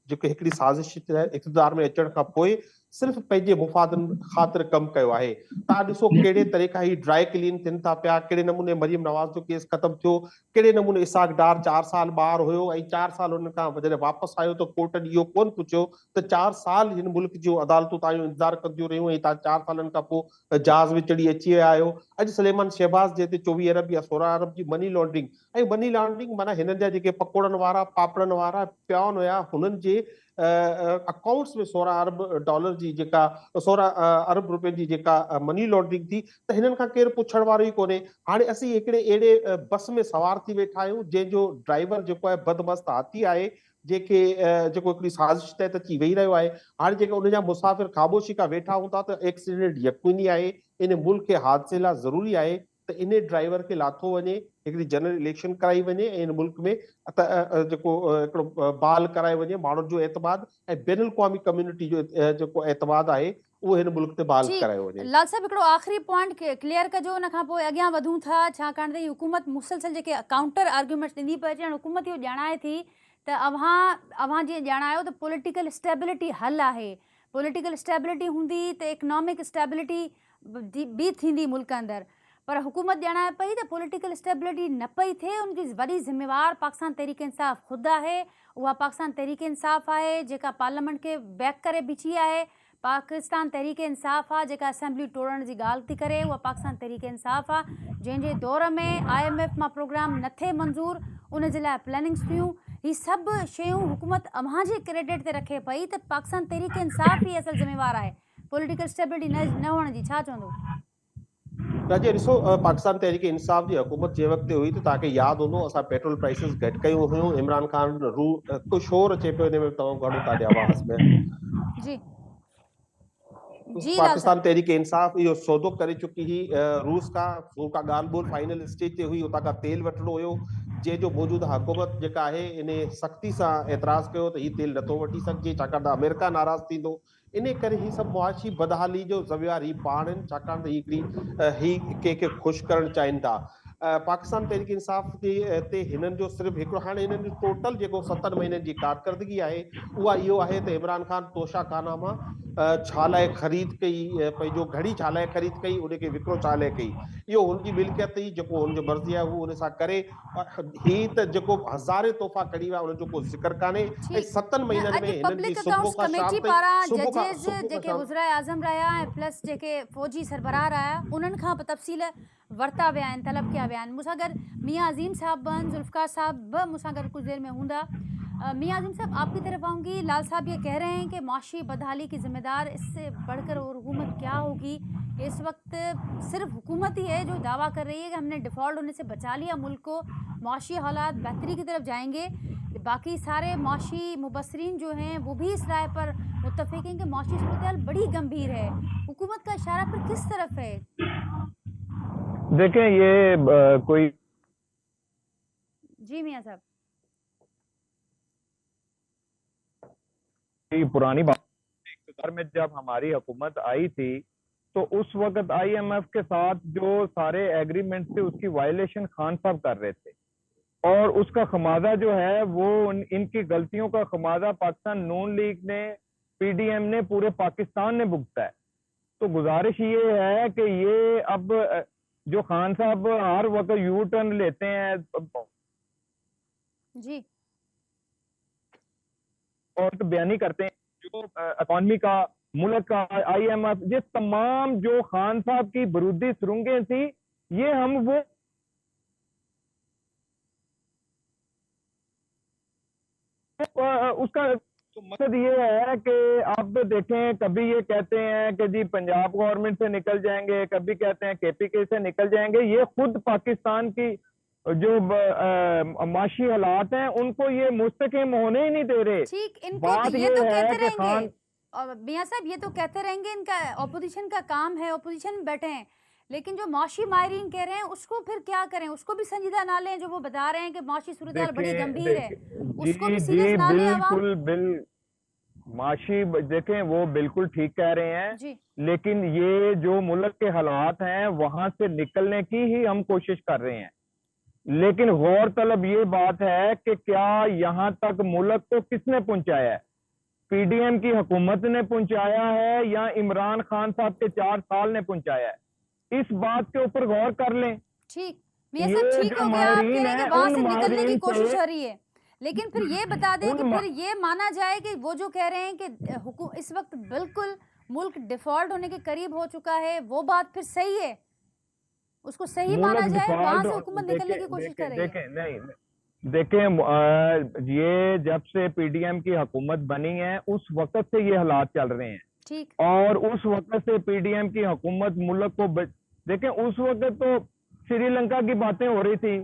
[SPEAKER 3] जेके हिकिड़ी साज़िश इक़्तिदार में अचण खां पोइ सिर्फ़ पंहिंजे मुफ़ादनि ख़ातिर कमु कयो आहे। तव्हां ॾिसो कहिड़े तरीक़ा ही ड्राई क्लीन थियनि था पिया, कहिड़े नमूने मरियम नवाज़ जो केस ख़तमु थियो, कहिड़े नमूने इसाक डार 4 साल ॿार हुयो ऐं 4 साल हुन खां जॾहिं वापसि आयो त कोर्टनि इहो कोन पुछियो त 4 साल हिन मुल्क जूं अदालतूं तव्हांजो इंतज़ारु कंदियूं रहियूं ऐं तव्हां 4 सालनि खां पोइ जहाज़ में चढ़ी अची विया आहियो। अॼु सलेमान शहबाज़ जे हिते 24 अरब या 16 अरब जी मनी लॉन्ड्रिंग, ऐं मनी लॉन्ड्रिंग माना हिननि जा जेके पकोड़नि वारा पापड़नि वारा पियाउनि हुया हुननि जे अकाउंट्स में 16 अरब डॉलर जी जेका 16 अरब रुपए जी जेका मनी लॉन्ड्रिंग थी, त हिननि खां केरु पुछण वारो ई कोन्हे। हाणे असीं हिकिड़े अहिड़े बस में सवार थी वेठा आहियूं जंहिंजो ड्राइवर जेको आहे बदमस्त हाथी आहे, जेके जेको हिकिड़ी साज़िश तहत अची वेही रहियो आहे। हाणे जेके उनजा मुसाफ़िर ख़ामोशी खां वेठा हूंदा त एक्सीडेंट यकीनी आहे, इन मुल्क खे हादसे लाइ ज़रूरी आहे त इन ड्राइवर खे लाथो वञे, हिकिड़ी जनरल इलेक्शन कराई वञे ऐं इन मुल्क में जेको हिकिड़ो बहाल कराए वञे माण्हुनि जो एतमाद ऐं बैनुल क़ौमी कम्युनिटी जो जेको एतमाद आहे उहो हिन मुल्क ते बहाल करायो वञे।
[SPEAKER 1] लाल साहब हिकिड़ो आख़िरी पॉइंट क्लियर कजो, उन खां पोइ अॻियां वधूं था, छाकाणि त हुकूमत मुसलसल जेके काउंटर आर्ग्यूमेंट्स ॾींदी पई अचे, हुकूमत इहो ॼाणाए थी त अव्हां जीअं ॼाणायो त पॉलिटिकल स्टेबिलिटी हल आहे, पॉलिटिकल स्टेबिलिटी हूंदी त इकनॉमिक स्टेबिलिटी बि थींदी मुल्क अंदरि, पर हुकूमत ॼाणाए पई त पॉलिटिकल स्टेबिलिटी न पई थिए, उनजी वॾी ज़िम्मेवार पाकिस्तान तहरीक इंसाफ़ ख़ुदि आहे। उहा पाकिस्तान तहरीक इंसाफ़ आहे जेका पार्लियामेंट खे बैक करे बीठी आहे, पाकिस्तान तहरीक इंसाफ़ आहे जेका असेंबली तोड़ण जी ॻाल्हि थी करे, उहा पाकिस्तान तहरीक इंसाफ़ आहे जंहिंजे दौर में IMF मां प्रोग्राम न थिए मंज़ूर, उन जे लाइ प्लैनिंग्स थियूं। ही सभु शयूं हुकूमत अव्हां जे क्रेडिट ते रखे पई त पाकिस्तान तहरीक इंसाफ़ ही असल ज़िम्मेवार आहे पॉलिटिकल स्टेबिलिटी न हुअण जी। छा चवंदो?
[SPEAKER 3] राजे ॾिसो, पाकिस्तान तहरीक इंसाफ़ जी हुकूमत जे वक़्तु हुई त तव्हांखे यादि हूंदो असां पेट्रोल प्राइसिस घटि कयूं हुयूं, इमरान ख़ान कुझु शोर अचे पियो, हिन में तव्हां घणो तव्हांजे आवाज़ में
[SPEAKER 1] जी जी लाल
[SPEAKER 3] पाकिस्तान
[SPEAKER 1] साहब
[SPEAKER 3] तहरीक इंसाफ़ इहो सौदो करे चुकी हुई रूस खां, उनका ॻाल्हि ॿोल फाइनल स्टेज ते हुई, उतां खां तेल वठिणो हुयो, जंहिंजो मौजूदा हुकूमत जेका आहे इन सख़्ती सां एतिराज़ कयो त हीउ तेल नथो वठी सघिजे छाकाणि त अमेरिका नाराज़ थींदो। इन करे ही सभु मुआशी बदहाली जो ज़रिया ही पाण आहिनि, छाकाणि त हिकिड़ी ही कंहिंखे ख़ुशि करणु चाहिनि था। पाकिस्तान तहरीक इंसाफ़ ते हिननि जो सिर्फ़ु हिकिड़ो, हाणे हिननि जो टोटल जेको 7 महीननि जी कारकर्दगी आहे उहा इहो आहे त इमरान ख़ान तोशाखाना मां छा लाइ ख़रीद कई, पंहिंजो घड़ी छा लाइ ख़रीद कई, उनखे विकिरो छा लाइ कई, इहो हुनजी मिल्कियत ई जेको हुनजो मर्ज़ी आहे उहो उन सां करे। ही त जेको हज़ारे तोहफ़ा खणी विया उनजो को ज़िक्र कान्हे, ऐं 7 महीननि में हिननि जी सुबुह खां शाम ताईं
[SPEAKER 1] जजेस जेके वज़ीर आज़म रहिया ऐं प्लस जेके फ़ौजी सरबराह रहिया उन्हनि खां तफ़सील वरिता विया आहिनि, तलब कया विया आहिनि। मूंसां गॾु मियां अज़ीम साहब बि, जुल्फ़िकार साहब बि मूंसां गॾु कुछ देर में हूंदा। मियां अज़ीम साहब आपकी तरफ आऊँगी। लाल साहब ये कह रहे हैं कि माशी बदहाली की जिम्मेदार इससे बढ़कर और हुकूमत क्या होगी। इस वक्त सिर्फ हुकूमत ही है जो दावा कर रही है कि हमने डिफ़ॉल्ट होने से बचा लिया मुल्क को, माशी हालात बेहतरी की तरफ जाएंगे। बाकी सारे माशी मुबसरीन जो हैं वो भी इस राय पर मुत्तफ़िक़ हैं कि माशी सूरत बड़ी गंभीर है। हुकूमत का इशारा पर किस तरफ है?
[SPEAKER 4] देखें, ये कोई
[SPEAKER 1] जी मियां साहब,
[SPEAKER 4] पुरानी बात, इक़्तिदार में जब हमारी हुकूमत आई थी तो उस वक्त IMF के साथ जो सारे एग्रीमेंट थे उसकी वायलेशन खान साहब कर रहे थे, और उसका खमाजा जो है वो इनकी गलतियों का खमाजा पाकिस्तान नून लीग ने, PDM ने, पूरे पाकिस्तान ने भुगता है। तो गुजारिश ये है कि ये अब जो खान साहब हर वक्त यू टर्न लेते हैं
[SPEAKER 1] जी,
[SPEAKER 4] और तो बयानी करते हैं, जो इकॉनमी का, मुल्क का, IMF, ये तमाम जो खान साहब की बरूदी सुरंगें थी, ये हम वो उसका तो मकसद ये है कि आप देखें, कभी ये कहते हैं कि जी पंजाब गवर्नमेंट से निकल जाएंगे, कभी कहते हैं KPK से निकल जाएंगे। ये खुद पाकिस्तान की जो माशी हालात हैं उनको ये मुस्तकिम होने ही नहीं दे रहे।
[SPEAKER 1] ठीक, इनको
[SPEAKER 4] बात
[SPEAKER 1] ये तो
[SPEAKER 4] है
[SPEAKER 1] कहते
[SPEAKER 4] कि
[SPEAKER 1] रहेंगे और मियां साहब ये तो कहते रहेंगे, इनका ऑपोजिशन का काम है, ऑपोजिशन में बैठे हैं, लेकिन जो माशी माहिरीन कह रहे हैं उसको फिर क्या करें? उसको भी संजीदा ना लें? जो वो बता रहे हैं कि माशी सूरत बड़ी गंभीर है, उसको भी सीरियस ना लें?
[SPEAKER 4] बिल्कुल माशी देखें वो बिल्कुल ठीक कह रहे हैं,
[SPEAKER 1] जी
[SPEAKER 4] लेकिन ये जो मुल्क के हालात हैं वहां से निकलने की ही हम कोशिश कर रहे हैं। लेकिन गौर तलब ये बात है कि क्या यहाँ तक मुल्क को किसने पहुंचाया है? पीडीएम की हुकूमत ने पहुंचाया है या इमरान खान साहब के 4 साल ने पहुंचाया है? इस बात के ऊपर गौर कर लें।
[SPEAKER 1] ठीक, मियां
[SPEAKER 4] ये
[SPEAKER 1] साहब ठीक
[SPEAKER 4] जो
[SPEAKER 1] हो गया, आप कह
[SPEAKER 4] माहरीन
[SPEAKER 1] रहे हैं कि
[SPEAKER 4] हैं,
[SPEAKER 1] वहां
[SPEAKER 4] उन
[SPEAKER 1] से निकलने की
[SPEAKER 4] माहरीन
[SPEAKER 1] कोशिश
[SPEAKER 4] से
[SPEAKER 1] हो रही है, लेकिन फिर ये बता दें कि
[SPEAKER 4] उन
[SPEAKER 1] फिर ये माना जाए कि वो जो कह रहे हैं कि इस वक्त बिल्कुल मुल्क डिफॉल्ट होने के करीब हो चुका है, वो बात फिर सही है? उसको सही माना
[SPEAKER 4] मुल्क
[SPEAKER 1] जाए? वहां से
[SPEAKER 4] डिफॉल्ट
[SPEAKER 1] हुकूमत निकलने की
[SPEAKER 4] देखें
[SPEAKER 1] कोशिश कर
[SPEAKER 4] देखें
[SPEAKER 1] रही है।
[SPEAKER 4] देखें नहीं देखें ये जब से पीडीएम की हुकूमत बनी है उस वक्त से ये हालात चल रहे हैं,
[SPEAKER 1] ठीक
[SPEAKER 4] और उस वक्त से पीडीएम की हुकूमत मुल्क को देखें, उस वक्त तो श्रीलंका की बातें हो रही थी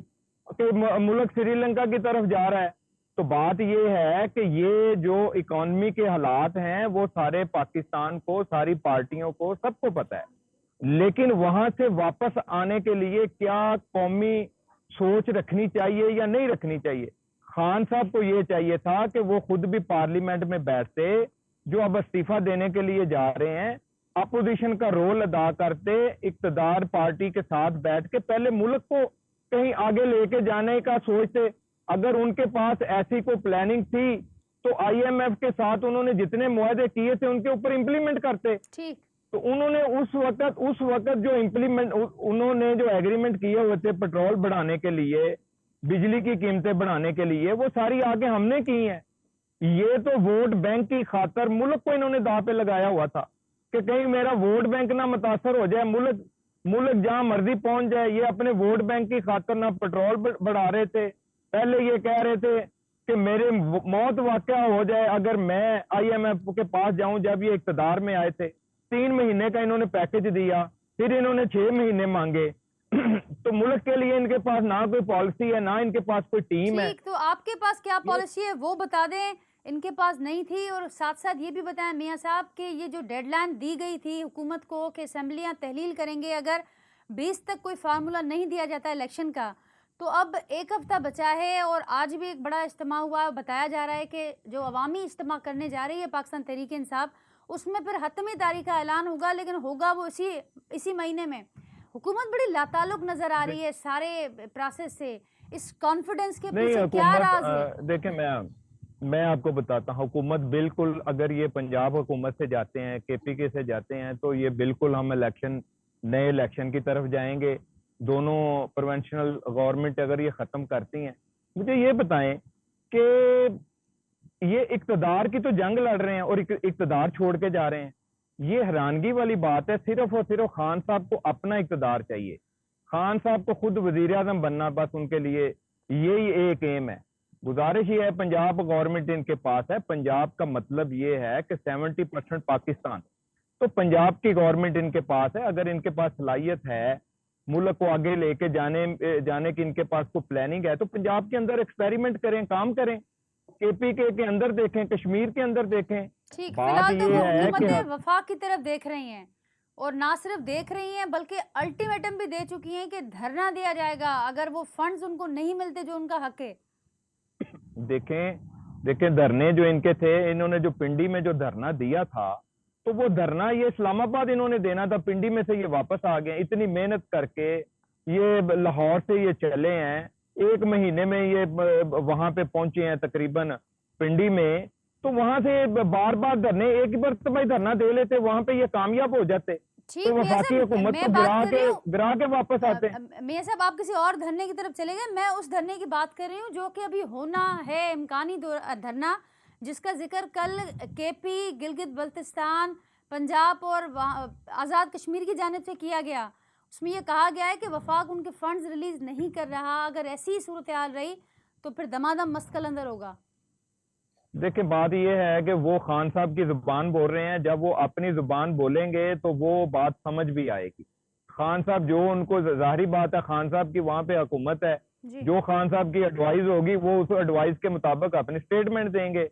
[SPEAKER 4] कि मुल्क श्रीलंका की तरफ जा रहा है। तो बात ये है कि ये जो इकॉनमी के हालात हैं वो सारे पाकिस्तान को, सारी पार्टियों को, सबको पता है। लेकिन वहां से वापस आने के लिए क्या कौमी सोच रखनी चाहिए या नहीं रखनी चाहिए? खान साहब को ये चाहिए था कि वो खुद भी पार्लियामेंट में बैठते, जो अब इस्तीफा देने के लिए जा रहे हैं, अपोजिशन का रोल अदा करते, इक्तदार पार्टी के साथ बैठ के पहले मुल्क को कहीं आगे लेके जाने का सोचते। अगर उनके पास ऐसी कोई प्लानिंग थी तो आईएमएफ के साथ उन्होंने जितने मुआहदे किए थे उनके ऊपर इंप्लीमेंट करते।
[SPEAKER 1] ठीक
[SPEAKER 4] तो उन्होंने उस वक्त जो इंप्लीमेंट, उन्होंने जो एग्रीमेंट किए हुए थे पेट्रोल बढ़ाने के लिए, बिजली की कीमतें बढ़ाने के लिए, वो सारी आगे हमने की हैं। ये तो वोट बैंक की खातर मुल्क को इन्होंने दांव पे लगाया हुआ था कि कहीं मेरा वोट बैंक ना मुतासर हो जाए, मुल्क जहां मर्जी पहुंच जाए। ये अपने वोट बैंक की खातर ना पेट्रोल बढ़ा रहे थे, पहले ये कह रहे थे कि मेरे मौत वाकया हो जाए अगर मैं आईएमएफ के पास जाऊं। जब ये इक्तदार में आए थे 3 महीने का इन्होंने पैकेज दिया, फिर इन्होंने 6 महीने मांगे। तो मुल्क के लिए इनके पास ना कोई पॉलिसी है, ना इनके पास कोई टीम है।
[SPEAKER 1] ठीक, तो आपके पास क्या पॉलिसी है वो बता दें। इनके पास नहीं थी, और साथ साथ ये भी बताएं मियां साहब कि ये जो डेडलाइन दी गई थी हुकूमत को कि असेंबलियां तहलील करेंगे अगर 20 तक कोई फार्मूला नहीं दिया जाता इलेक्शन का, तो अब 1 हफ्ता बचा है और आज भी एक बड़ा इज्तिमा हुआ। बताया जा रहा है कि जो अवामी इज्तिमा करने जा रही है पाकिस्तान तहरीक इंसाफ, उसमें फिर हतमी तारीख का ऐलान होगा, लेकिन होगा वो इसी महीने में। हुकूमत बड़ी लाताल्लुक नजर आ रही है सारे प्रोसेस से। इस कॉन्फिडेंस के
[SPEAKER 4] नहीं,
[SPEAKER 1] पीछे क्या राज है?
[SPEAKER 4] देखें मैं आपको बताता हूँ, हुकूमत बिल्कुल, अगर ये पंजाब हुकूमत से जाते हैं, केपीके से जाते हैं, तो ये बिल्कुल हम नए इलेक्शन की तरफ जाएंगे। दोनों प्रोविंशियल गवर्नमेंट अगर ये खत्म करती हैं, मुझे ये बताएं कि ये इक्तदार की तो जंग लड़ रहे हैं और इक्तदार छोड़ के जा रहे हैं। ये हैरानगी वाली बात है। सिर्फ और सिर्फ खान साहब को अपना इक्तदार चाहिए, खान साहब को खुद वजीर आजम बनना, बस उनके लिए यही एक एम है। गुजारिश ये है, पंजाब गवर्नमेंट इनके पास है। पंजाब का मतलब ये है कि 70% पाकिस्तान, तो पंजाब की गवर्नमेंट इनके पास है। अगर इनके पास सलाहियत है मुल्क को आगे लेके जाने की, इनके पास कोई प्लानिंग है, तो पंजाब के अंदर एक्सपेरिमेंट करें, काम करें, केपीके के अंदर देखें, कश्मीर के अंदर देखें।
[SPEAKER 1] ठीक,
[SPEAKER 4] बात
[SPEAKER 1] फिलहाल तो
[SPEAKER 4] ये है
[SPEAKER 1] हुकूमतें
[SPEAKER 4] कि
[SPEAKER 1] वफाक की तरफ देख रही हैं, और ना सिर्फ देख रही हैं बल्कि अल्टीमेटम भी दे चुकी हैं कि धरना दिया जाएगा अगर वो फंड्स उनको नहीं मिलते जो उनका हक है।
[SPEAKER 4] देखें धरने जो इनके थे, इन्होंने जो पिंडी में जो धरना दिया था, तो वो धरना ये इस्लामाबाद इन्होंने देना था, पिंडी में से ये वापस आ गए। इतनी मेहनत करके ये लाहौर से ये चले हैं, 1 महीने में ये वहां पे पहुंचे हैं तकरीबन पिंडी में। तो वहां से बार बार धरने, एक बार तो भाई धरना दे लेते, वहां पे ये कामयाब हो जाते,
[SPEAKER 1] ठीक,
[SPEAKER 4] तो
[SPEAKER 1] मियां
[SPEAKER 4] वफाकी
[SPEAKER 1] साहब
[SPEAKER 4] हुकूमत
[SPEAKER 1] मैं
[SPEAKER 4] को
[SPEAKER 1] बात कर रही हूँ,
[SPEAKER 4] गिरा के वापस आते।
[SPEAKER 1] मियां साहब आप किसी और धरने की तरफ चले गए। मैं उस धरने की बात कर रही हूँ जो कि अभी होना है, इम्कानी धरना, जिसका जिक्र कल केपी, गिलगित बल्तिस्तान, पंजाब और आज़ाद कश्मीर की जानिब से किया गया। उसमें यह कहा गया है कि वफाक उनके फंड्स रिलीज नहीं कर रहा। अगर ऐसी सूरत हाल रही तो फिर दमादम मस्कल अंदर होगा। देखिए,
[SPEAKER 4] बात ये है कि वो खान साहब की जुबान बोल रहे हैं, जब वो अपनी जुबान बोलेंगे तो वो बात समझ भी आएगी। खान साहब जो, उनको जाहिर बात है, खान साहब की वहां पे हुकूमत है, जो खान साहब की एडवाइस होगी वो उस एडवाइस के मुताबिक अपनी स्टेटमेंट देंगे।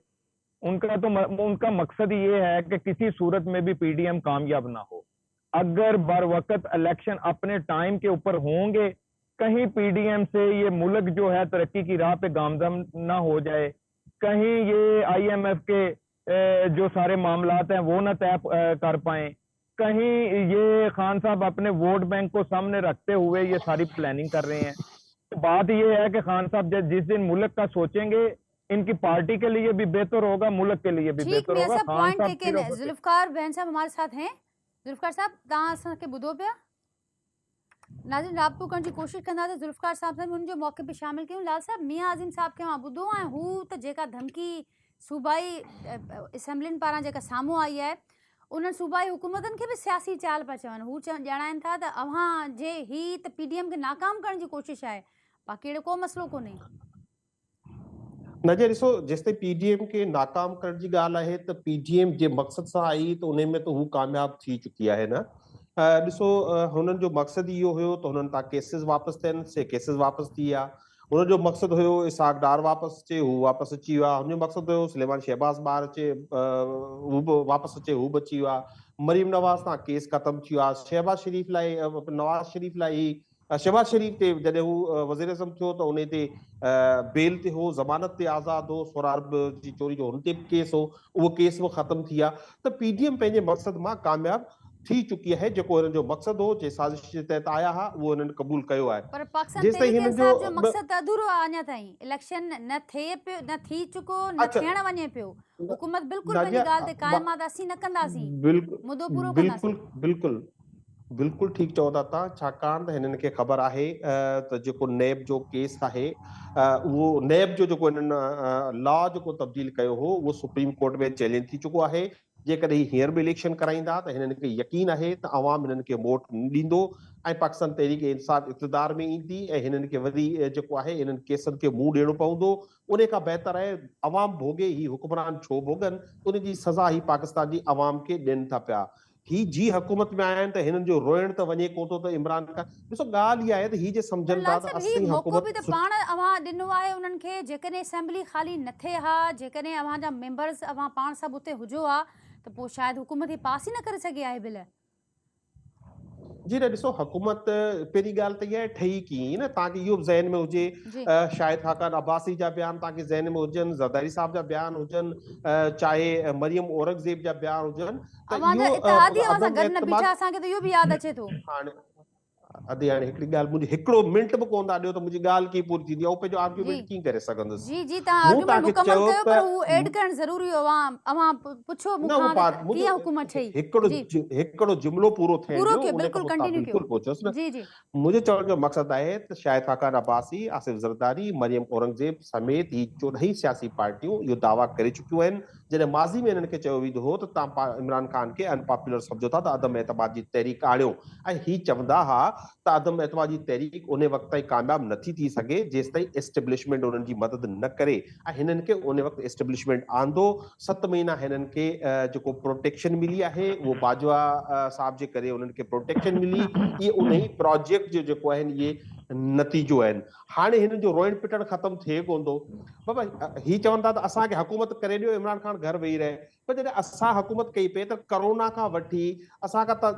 [SPEAKER 4] उनका मकसद ये है कि किसी सूरत में भी पीडीएम कामयाब ना हो। अगर बर वक्त इलेक्शन अपने टाइम के ऊपर होंगे, कहीं पीडीएम से ये मुल्क जो है तरक्की की राह पे गामजन ना हो जाए, कहीं ये आईएमएफ के जो सारे मामलात हैं वो ना तय कर पाए। कहीं ये खान साहब अपने वोट बैंक को सामने रखते हुए ये सारी प्लानिंग कर रहे हैं। तो बात ये है कि खान साहब जिस दिन मुल्क का सोचेंगे, इनकी पार्टी के लिए भी बेहतर होगा, मुल्क के लिए भी
[SPEAKER 1] ठीक
[SPEAKER 4] बेहतर होगा।
[SPEAKER 1] साहब
[SPEAKER 4] खान
[SPEAKER 1] पॉइंट
[SPEAKER 4] साहब
[SPEAKER 1] टेकन है। जुल्फकार बहन साहब हमारे साथ हैं। जुल्फकार साहब तव्हां असांखे ॿुधो पिया? नाज़रीन राब्तो करण जी कोशिशि कंदासीं जुल्फकार साहब सां हुन जो मौक़े पे शामिल कयूं। लाल साहब मियां आज़िम साहब खे मां ॿुधो ऐं हू त जेका धमकी सूबाई असेंबलियुनि पारां जेका साम्हूं आई आहे उन्हनि सूबाई हुकूमतनि खे बि सियासी चाल पिया चवनि। हू ॼाणाइनि था त अव्हां जे ही त PDM खे नाकाम करण जी कोशिशि आहे, बाक़ी अहिड़ो को मसइलो कोन्हे।
[SPEAKER 3] न जे ॾिसो जेसिताईं PDM खे नाकाम करण जी ॻाल्हि आहे त PDM जे मक़सद सां आई त उन में त हू कामयाब थी चुकी आहे न। ॾिसो हुननि जो मक़सदु इहो हुयो त हुननि तां केसिस वापसि थियनि, से केसिस वापसि थी विया। हुननि जो मक़सदु हुयो इसहाक डार वापसि अचे, हू वापसि अची वियो आहे। हुनजो मक़सदु हुयो सुलेमान शहबाज़ ॿार अचे, हू बि वापसि अचे, हू बि अची वियो आहे। मरीम नवाज़ तां केस ख़तमु थी वियो आहे। शहबाज़ शरीफ़ लाइ नवाज़ शरीफ़ लाइ ही शहबाज़ शरीफ़ ते जॾहिं हू वज़ीर आज़म थियो त उन ते बेल ते हो, ज़मानत ते आज़ाद हो, सोराब जी चोरी जो हुन ते बि केस हो, उहो केस बि ख़तमु थी विया। त PDM पंहिंजे मक़सद मां कामयाब थी चुकी आहे। जेको हिननि जो मक़सदु हो, जे साज़िश जे तहत आया हुआ, उहो हिननि क़बूल कयो आहे।
[SPEAKER 1] पर पाकिस्तान
[SPEAKER 3] जेसिताईं
[SPEAKER 1] तहरीक
[SPEAKER 3] हिननि
[SPEAKER 1] इंसाफ जो मक़सदु अधूरो आहे अञा ताईं। इलेक्शन न थिए पियो, न थी चुको, न
[SPEAKER 3] अच्छा
[SPEAKER 1] थियण वञे पियो। हुकूमत बिल्कुलु पंहिंजी
[SPEAKER 3] नाज़िया
[SPEAKER 1] ॻाल्हि ते क़ाइम आहे त असीं न कंदासीं, मुदो पूरो
[SPEAKER 3] बिल्कुलु
[SPEAKER 1] कंदासीं।
[SPEAKER 3] बिल्कुलु बिल्कुलु ठीकु चओ था तव्हां। छाकाणि त हिननि खे ख़बर आहे त जेको नैब जो केस आहे उहो नैब जो जेको हिननि लॉ जेको तब्दील कयो हो उहो सुप्रीम कोर्ट में चैलेंज थी चुको आहे। जेकॾहिं हींअर बि इलेक्शन कराईंदा त हिननि खे यकीन आहे त अवाम हिननि खे वोट न ॾींदो ऐं पाकिस्तान तहरीक इंसाफ इक़्तिदार में ईंदी ऐं हिननि खे वरी जेको आहे हिननि केसनि खे मुंहुं ॾियणो पवंदो। उन खां बहितर आहे अवाम भोगे, ही हुक्मरान छो भोगनि, उन जी सज़ा ही पाकिस्तान जी अवाम खे ॾियनि था पिया। ही जी हुकूमत में आया आहिनि त हिननि जो रोइण त वञे कोन थो त इमरान खान, ॾिसो ॻाल्हि इहा आहे त ही जे
[SPEAKER 1] पर
[SPEAKER 3] सम्झनि था
[SPEAKER 1] लाल
[SPEAKER 3] त
[SPEAKER 1] साहब ही
[SPEAKER 3] असीं
[SPEAKER 1] मौक़ो बि
[SPEAKER 3] हुकूमत
[SPEAKER 1] त पाण अव्हां ॾिनो आहे उन्हनि खे। जेकॾहिं असेंबली ख़ाली न थिए हा, जेकॾहिं अव्हां जा मेंबर्स अव्हां पाण सभु उते हुजो हा त पोइ शायदि हुकूमत ही पास ई न करे सघे आहे बिल।
[SPEAKER 3] जी न ॾिसो हुकूमत पहिरीं ॻाल्हि त इहा आहे ठही कीअं न, तव्हांखे इहो बि ज़हन में हुजे
[SPEAKER 1] जी
[SPEAKER 3] शाहिद खाकान अब्बासी जा बयान तव्हांखे ज़हन में हुजनि, ज़रदारी साहब जा बयान हुजनि, चाहे मरियम औरंगज़ेब जा बयान हुजनि, त
[SPEAKER 1] अव्हां जा
[SPEAKER 3] इहो
[SPEAKER 1] इत्तेहादी अव्हां सां
[SPEAKER 3] अदम
[SPEAKER 1] गॾु न
[SPEAKER 3] एतमाद
[SPEAKER 1] बीठा, असांखे त इहो बि यादि अचे थो।
[SPEAKER 3] हाणे हाणे हिकिड़ी ॻाल्हि, मुंहिंजी हिकिड़ो मिंट बि कोन था ॾियो त मुंहिंजी ॻाल्हि कीअं पूरी थींदी आहे, ऐं पंहिंजो
[SPEAKER 1] जी
[SPEAKER 3] आर्ग्यूमेंट कीअं करे सघंदुसि।
[SPEAKER 1] जी जी तव्हां
[SPEAKER 3] मूं
[SPEAKER 1] आर्गुमेंट
[SPEAKER 3] तव्हांखे
[SPEAKER 1] मुकमल
[SPEAKER 3] चयो
[SPEAKER 1] कयो, पर हू एड
[SPEAKER 3] त
[SPEAKER 1] करणु ज़रूरी हो। अव्हां पुछो
[SPEAKER 3] न उहो
[SPEAKER 1] मूंखां
[SPEAKER 3] पार्ट
[SPEAKER 1] त
[SPEAKER 3] मुंहिंजो
[SPEAKER 1] कीअं हुकूमत ठही।
[SPEAKER 3] हिकिड़ो
[SPEAKER 1] जी
[SPEAKER 3] हिकिड़ो जुमिलो पूरो थियण
[SPEAKER 1] पूरो
[SPEAKER 3] ॾियो,
[SPEAKER 1] कयो,
[SPEAKER 3] उन खां
[SPEAKER 1] बिल्कुलु
[SPEAKER 3] पोइ तव्हां
[SPEAKER 1] कंटिन्यू कयो।
[SPEAKER 3] बिल्कुलु पहुचोसि न।
[SPEAKER 1] जी जी
[SPEAKER 3] मुंहिंजे चवण जो मक़सदु आहे त शाहिद खाकान अब्बासी, आसिफ ज़रदारी, मरियम औरंगज़ेब समेत ही 14 सियासी पार्टियूं इहो दावा करे चुकियूं आहिनि। जॾहिं माज़ी में हिननि खे चयो वेंदो हो त तव्हां इमरान ख़ान खे अनपॉपुलर सम्झो था त अदम एतमाद जी तहरीक आणियो, ऐं ही चवंदा हुआ त अदम एतमाद जी तहरीक उन वक़्त ताईं कामयाब नथी थी सघे जेसि ताईं एस्टेब्लिशमेंट उन्हनि जी मदद न करे, ऐं हिननि खे उन वक़्तु एस्टेब्लिशमेंट आंदो। 7 महीना हिननि खे जेको प्रोटेक्शन मिली आहे उहो बाजवा साहब जे करे उन्हनि खे प्रोटेक्शन मिली। इहे उन ई प्रोजेक्ट जो जेको आहिनि इहे नतीजो आहिनि। हाणे हिननि जो रोइण पिटण ख़तमु थिए कोन थो। बाबा ही चवनि था त असांखे हुकूमत करे ॾियो, इमरान ख़ान घर वेही रहे, पर जॾहिं असां हुकूमत कई पे त करोना खां वठी असांखां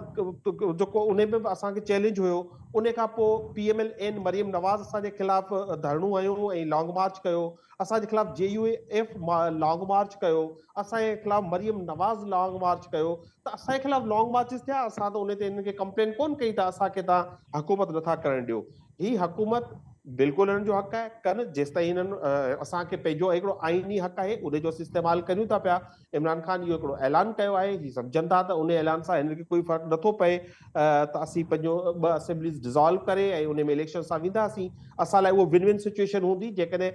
[SPEAKER 3] जेको उन में बि असांखे चैलेंज हुयो, उन खां पोइ PMLN मरियम नवाज़ असांजे ख़िलाफ़ धरणो हयूं ऐं लॉन्ग मार्च कयो, असांजे ख़िलाफ़ JUF लॉन्ग मार्च कयो, असांजे ख़िलाफ़ मरियम नवाज़ लॉन्ग मार्च कयो, त असांजे ख़िलाफ़ लॉन्ग मार्चिस थिया। असां त उन ते हिननि खे कंप्लेन कोन कई त असांखे तव्हां हुकूमत नथा करणु ॾियो। ही हुकूमत बिल्कुलु हिननि जो हक़ आहे कनि, जेसि ताईं हिननि असांखे पंहिंजो हिकिड़ो आइनी हक़ आहे उन जो इस्तेमालु करियूं था पिया। इमरान ख़ान इहो हिकिड़ो ऐलान कयो आहे, ही सम्झनि था त उन ऐलान सां हिननि खे कोई फ़र्क़ु नथो पए त असीं पंहिंजो 2 असेंबलीज़ डिज़ोल्व करे ऐं उन में इलेक्शन सां वेंदासीं। असां लाइ उहो विन विन सिचुएशन हूंदी जेकॾहिं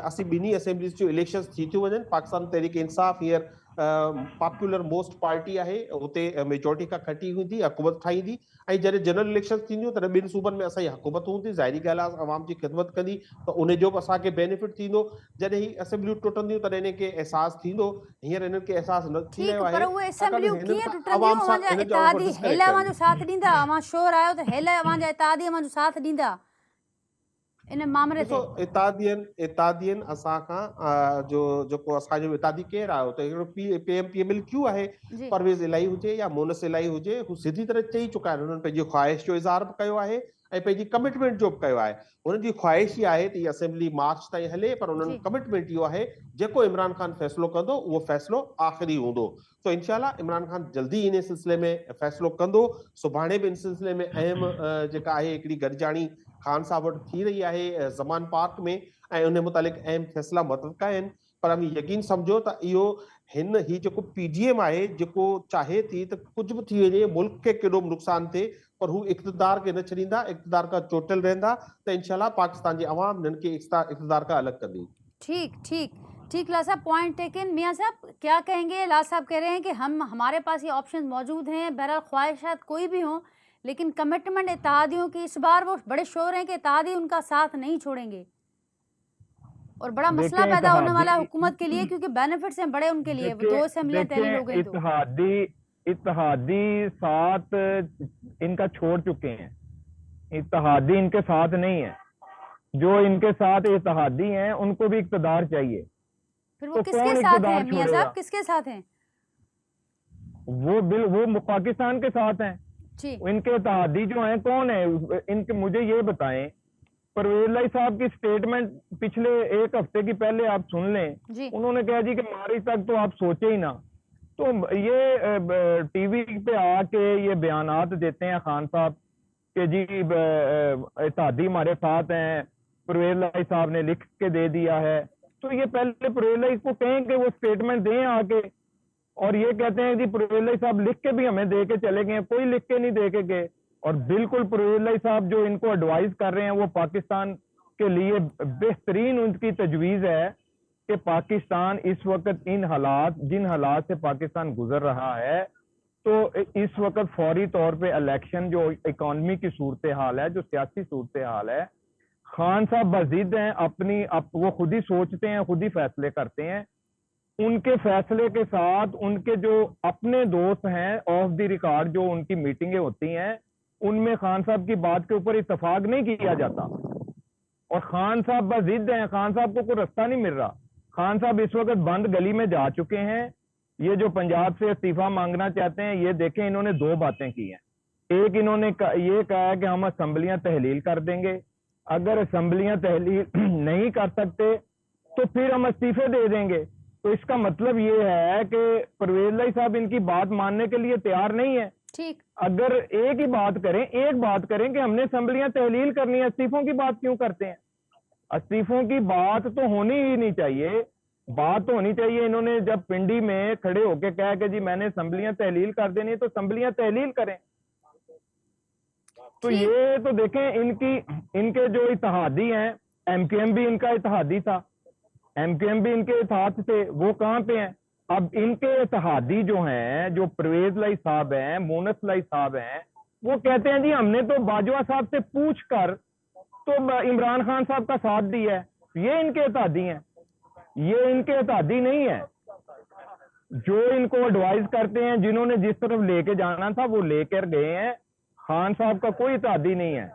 [SPEAKER 3] असीं ॿिन्ही असेंबलीज़ जो इलेक्शन्स थी थियूं वञनि। पाकिस्तान तहरीक इंसाफ़ हींअर पॉपुलर मोस्ट पार्टी आहे, हुते मेजोरिटी खां खटी हूंदी, हुकूमत ठाहींदी, ऐं जॾहिं जनरल इलेक्शन थींदियूं तॾहिं 2 सूबनि में असांजी हुकूमत हूंदी। ज़ाहिरी ॻाल्हि आहे अवाम जी ख़िदमत कंदी त उन जो बि असांखे बेनिफिट थींदो। जॾहिं ही असेंबलियूं टुटंदियूं तॾहिं हिनखे अहसासु थींदो। हींअर हिननि खे अहसासु न थी रहियो
[SPEAKER 1] ठीकु, पर
[SPEAKER 3] आहे
[SPEAKER 1] उहे
[SPEAKER 3] छाकाणि
[SPEAKER 1] असेंबलियूं
[SPEAKER 3] हिननि
[SPEAKER 1] कीअं
[SPEAKER 3] खां
[SPEAKER 1] टुटंदियूं?
[SPEAKER 3] अवाम सां
[SPEAKER 1] अव्हां जा
[SPEAKER 3] हिननि जा
[SPEAKER 1] इत्तेहादी हेल
[SPEAKER 3] डिस्कनेक्ट
[SPEAKER 1] अव्हां जो
[SPEAKER 3] आहिनि।
[SPEAKER 1] साथ ॾींदा? अव्हां श्योर आहियो त हेल अव्हां जा इत्तेहादी अव्हां जो साथ ॾींदा इन मामले
[SPEAKER 3] ॾिसो
[SPEAKER 1] ते?
[SPEAKER 3] इत्तेहादियुनि असांखां जो जेको असांजो इत्तेहादी केरु आहे, त हिकिड़ो PMLQ आहे,
[SPEAKER 1] जी
[SPEAKER 3] परवेज़ इलाही हुजे या मोनस इलाही हुजे, हू सिधी तरह चई चुका आहिनि। हुननि पंहिंजी ख़्वाहिश जो इज़हार बि कयो आहे ऐं पंहिंजी कमिटमेंट जो बि कयो आहे। हुननि जी ख़्वाहिश ई आहे त इहा असेंबली मार्च ताईं हले, पर हुननि
[SPEAKER 1] जी
[SPEAKER 3] कमिटमेंट इहो आहे जेको इमरान ख़ान फ़ैसिलो कंदो उहो फ़ैसिलो आख़िरी हूंदो। तो इंशाल्लाह इमरान ख़ान जल्दी इन सिलसिले में फ़ैसिलो कंदो। सुभाणे बि इन सिलसिले में अहम जेका आहे हिकिड़ी गॾिजाणी ख़ान साहब वटि थी रही आहे ज़मान पार्क में, ऐं उन मुतालिक़ अहम फ़ैसिला मुतवक़ा आहिनि। पर हम यकीन सम्झो त इहो ही जेको PDM आहे जेको चाहे थी त कुझु बि थी वञे, मुल्क खे केॾो बि नुक़सान थिए, पर हू इक़्तिदार खे न छॾींदा, इक़्तिदार खां चोटियल रहंदा, त इंशाल्लाह पाकिस्तान जी अवाम हिननि खे इक़्तिदार खां अलॻि कंदी।
[SPEAKER 1] ठीक ठीक ठीक ला साहब, पॉइंट टेकन। मियाँ साहब क्या कहेंगे? ला साहब कह रहे हैं कि हमारे पास ये ऑप्शन मौजूद हैं, बहरहाल ख्वाहिशात कोई भी हों, लेकिन कमिटमेंट इत्तेहादियों की इस बार वो बड़े श्योर हैं कि इत्तेहादी उनका साथ नहीं छोड़ेंगे, और बड़ा मसला
[SPEAKER 4] देखें
[SPEAKER 1] पैदा होने वाला है
[SPEAKER 4] इत्तेहादी
[SPEAKER 1] हुकूमत के लिए, क्योंकि बेनिफिट्स हैं बड़े उनके लिए, वो 2 असेंबलियां तहलील हो
[SPEAKER 4] देखें
[SPEAKER 1] गई तो।
[SPEAKER 4] इत्तेहादी साथ इनका छोड़ चुके हैं, इत्तेहादी इनके साथ नहीं है। जो इनके साथ इत्तेहादी हैं उनको भी इक़्तिदार चाहिए।
[SPEAKER 1] फिर वो
[SPEAKER 4] तो
[SPEAKER 1] किसके
[SPEAKER 4] कौन
[SPEAKER 1] साथ
[SPEAKER 4] इक़्तिदार
[SPEAKER 1] हैं मियाँ
[SPEAKER 4] छोड़ेगा?
[SPEAKER 1] साहब, किसके साथ हैं?
[SPEAKER 4] वो पाकिस्तान के साथ हैं।
[SPEAKER 1] जी
[SPEAKER 4] इनके इत्तेहादी जो हैं कौन है? इनके मुझे ये बताएं। परवेज लाई साहब की स्टेटमेंट पिछले एक हफ्ते की पहले आप सुन लें।
[SPEAKER 1] जी
[SPEAKER 4] उन्होंने कहा जी कि मार्च तक तो आप सोचे ही ना। तो ये टीवी पे आके ये बयानात देते हैं खान साहब कि जी इत्तेहादी हमारे साथ हैं, परवेज लाई साहब ने लिख के दे दिया है। तो ये पहले परवेज लाई को कहें कि वो स्टेटमेंट दें आके, और ये कहते हैं जी परवेज लाई साहब लिख के भी हमें दे के चले गए, कोई लिख के नहीं दे के गए। और बिल्कुल परवेज लाई साहब जो इनको एडवाइस कर रहे हैं वो पाकिस्तान के लिए बेहतरीन उनकी तजवीज़ है कि पाकिस्तान इस वक्त इन हालात, जिन हालात से पाकिस्तान गुजर रहा है, तो इस वक्त फौरी तौर पे इलेक्शन, जो इकॉनमी की सूरत हाल है, जो सियासी सूरत हाल है, खान साहब बज़िद हैं अपनी, वो खुद ही सोचते हैं, खुद ही फैसले करते हैं। उनके फैसले के साथ उनके जो अपने दोस्त हैं ऑफ द रिकॉर्ड, जो उनकी मीटिंगें होती हैं, उनमें खान साहब की बात के ऊपर इत्तेफाक नहीं किया जाता। और खान साहब बज़िद हैं, खान साहब को कोई रास्ता नहीं मिल रहा। खान साहब इस वक्त बंद गली में जा चुके हैं। ये जो पंजाब से इस्तीफा मांगना चाहते हैं, ये देखें इन्होंने 2 बातें की हैं। एक, इन्होंने ये कहा है कि हम असेंबलियां तहलील कर देंगे, अगर असेंबलियां तहलील नहीं कर सकते तो फिर हम इस्तीफे दे देंगे। तो इसका मतलब ये है कि परवेज लाई साहब इनकी बात मानने के लिए तैयार नहीं है।
[SPEAKER 1] ठीक,
[SPEAKER 4] अगर एक बात करें कि हमने असेंबलियां तहलील करनी है, इस्तीफों की बात क्यों करते हैं? इस्तीफों की बात तो होनी ही नहीं चाहिए। बात तो होनी चाहिए, इन्होंने जब पिंडी में खड़े होकर कहा कि जी मैंने असेंबलियां तहलील कर देनी है, तो असेंबलियां तहलील करें। तो ये तो देखें इनके जो इत्तेहादी हैं, MKM भी इनका इत्तेहादी था, MKM भी इनके साथ थे, वो कहाँ पे हैं? अब इनके इत्तेहादी जो हैं, जो परवेज लाई साहब हैं, मोनस लाई साहब हैं, वो कहते हैं जी हमने तो बाजवा साहब से पूछ कर तो इमरान खान साहब का साथ दिया है। ये इनके इत्तेहादी हैं, ये इनके इत्तेहादी नहीं है। जो इनको एडवाइस करते हैं, जिन्होंने जिस तरफ लेके जाना था वो लेकर गए हैं। खान साहब का कोई इत्तेहादी नहीं है।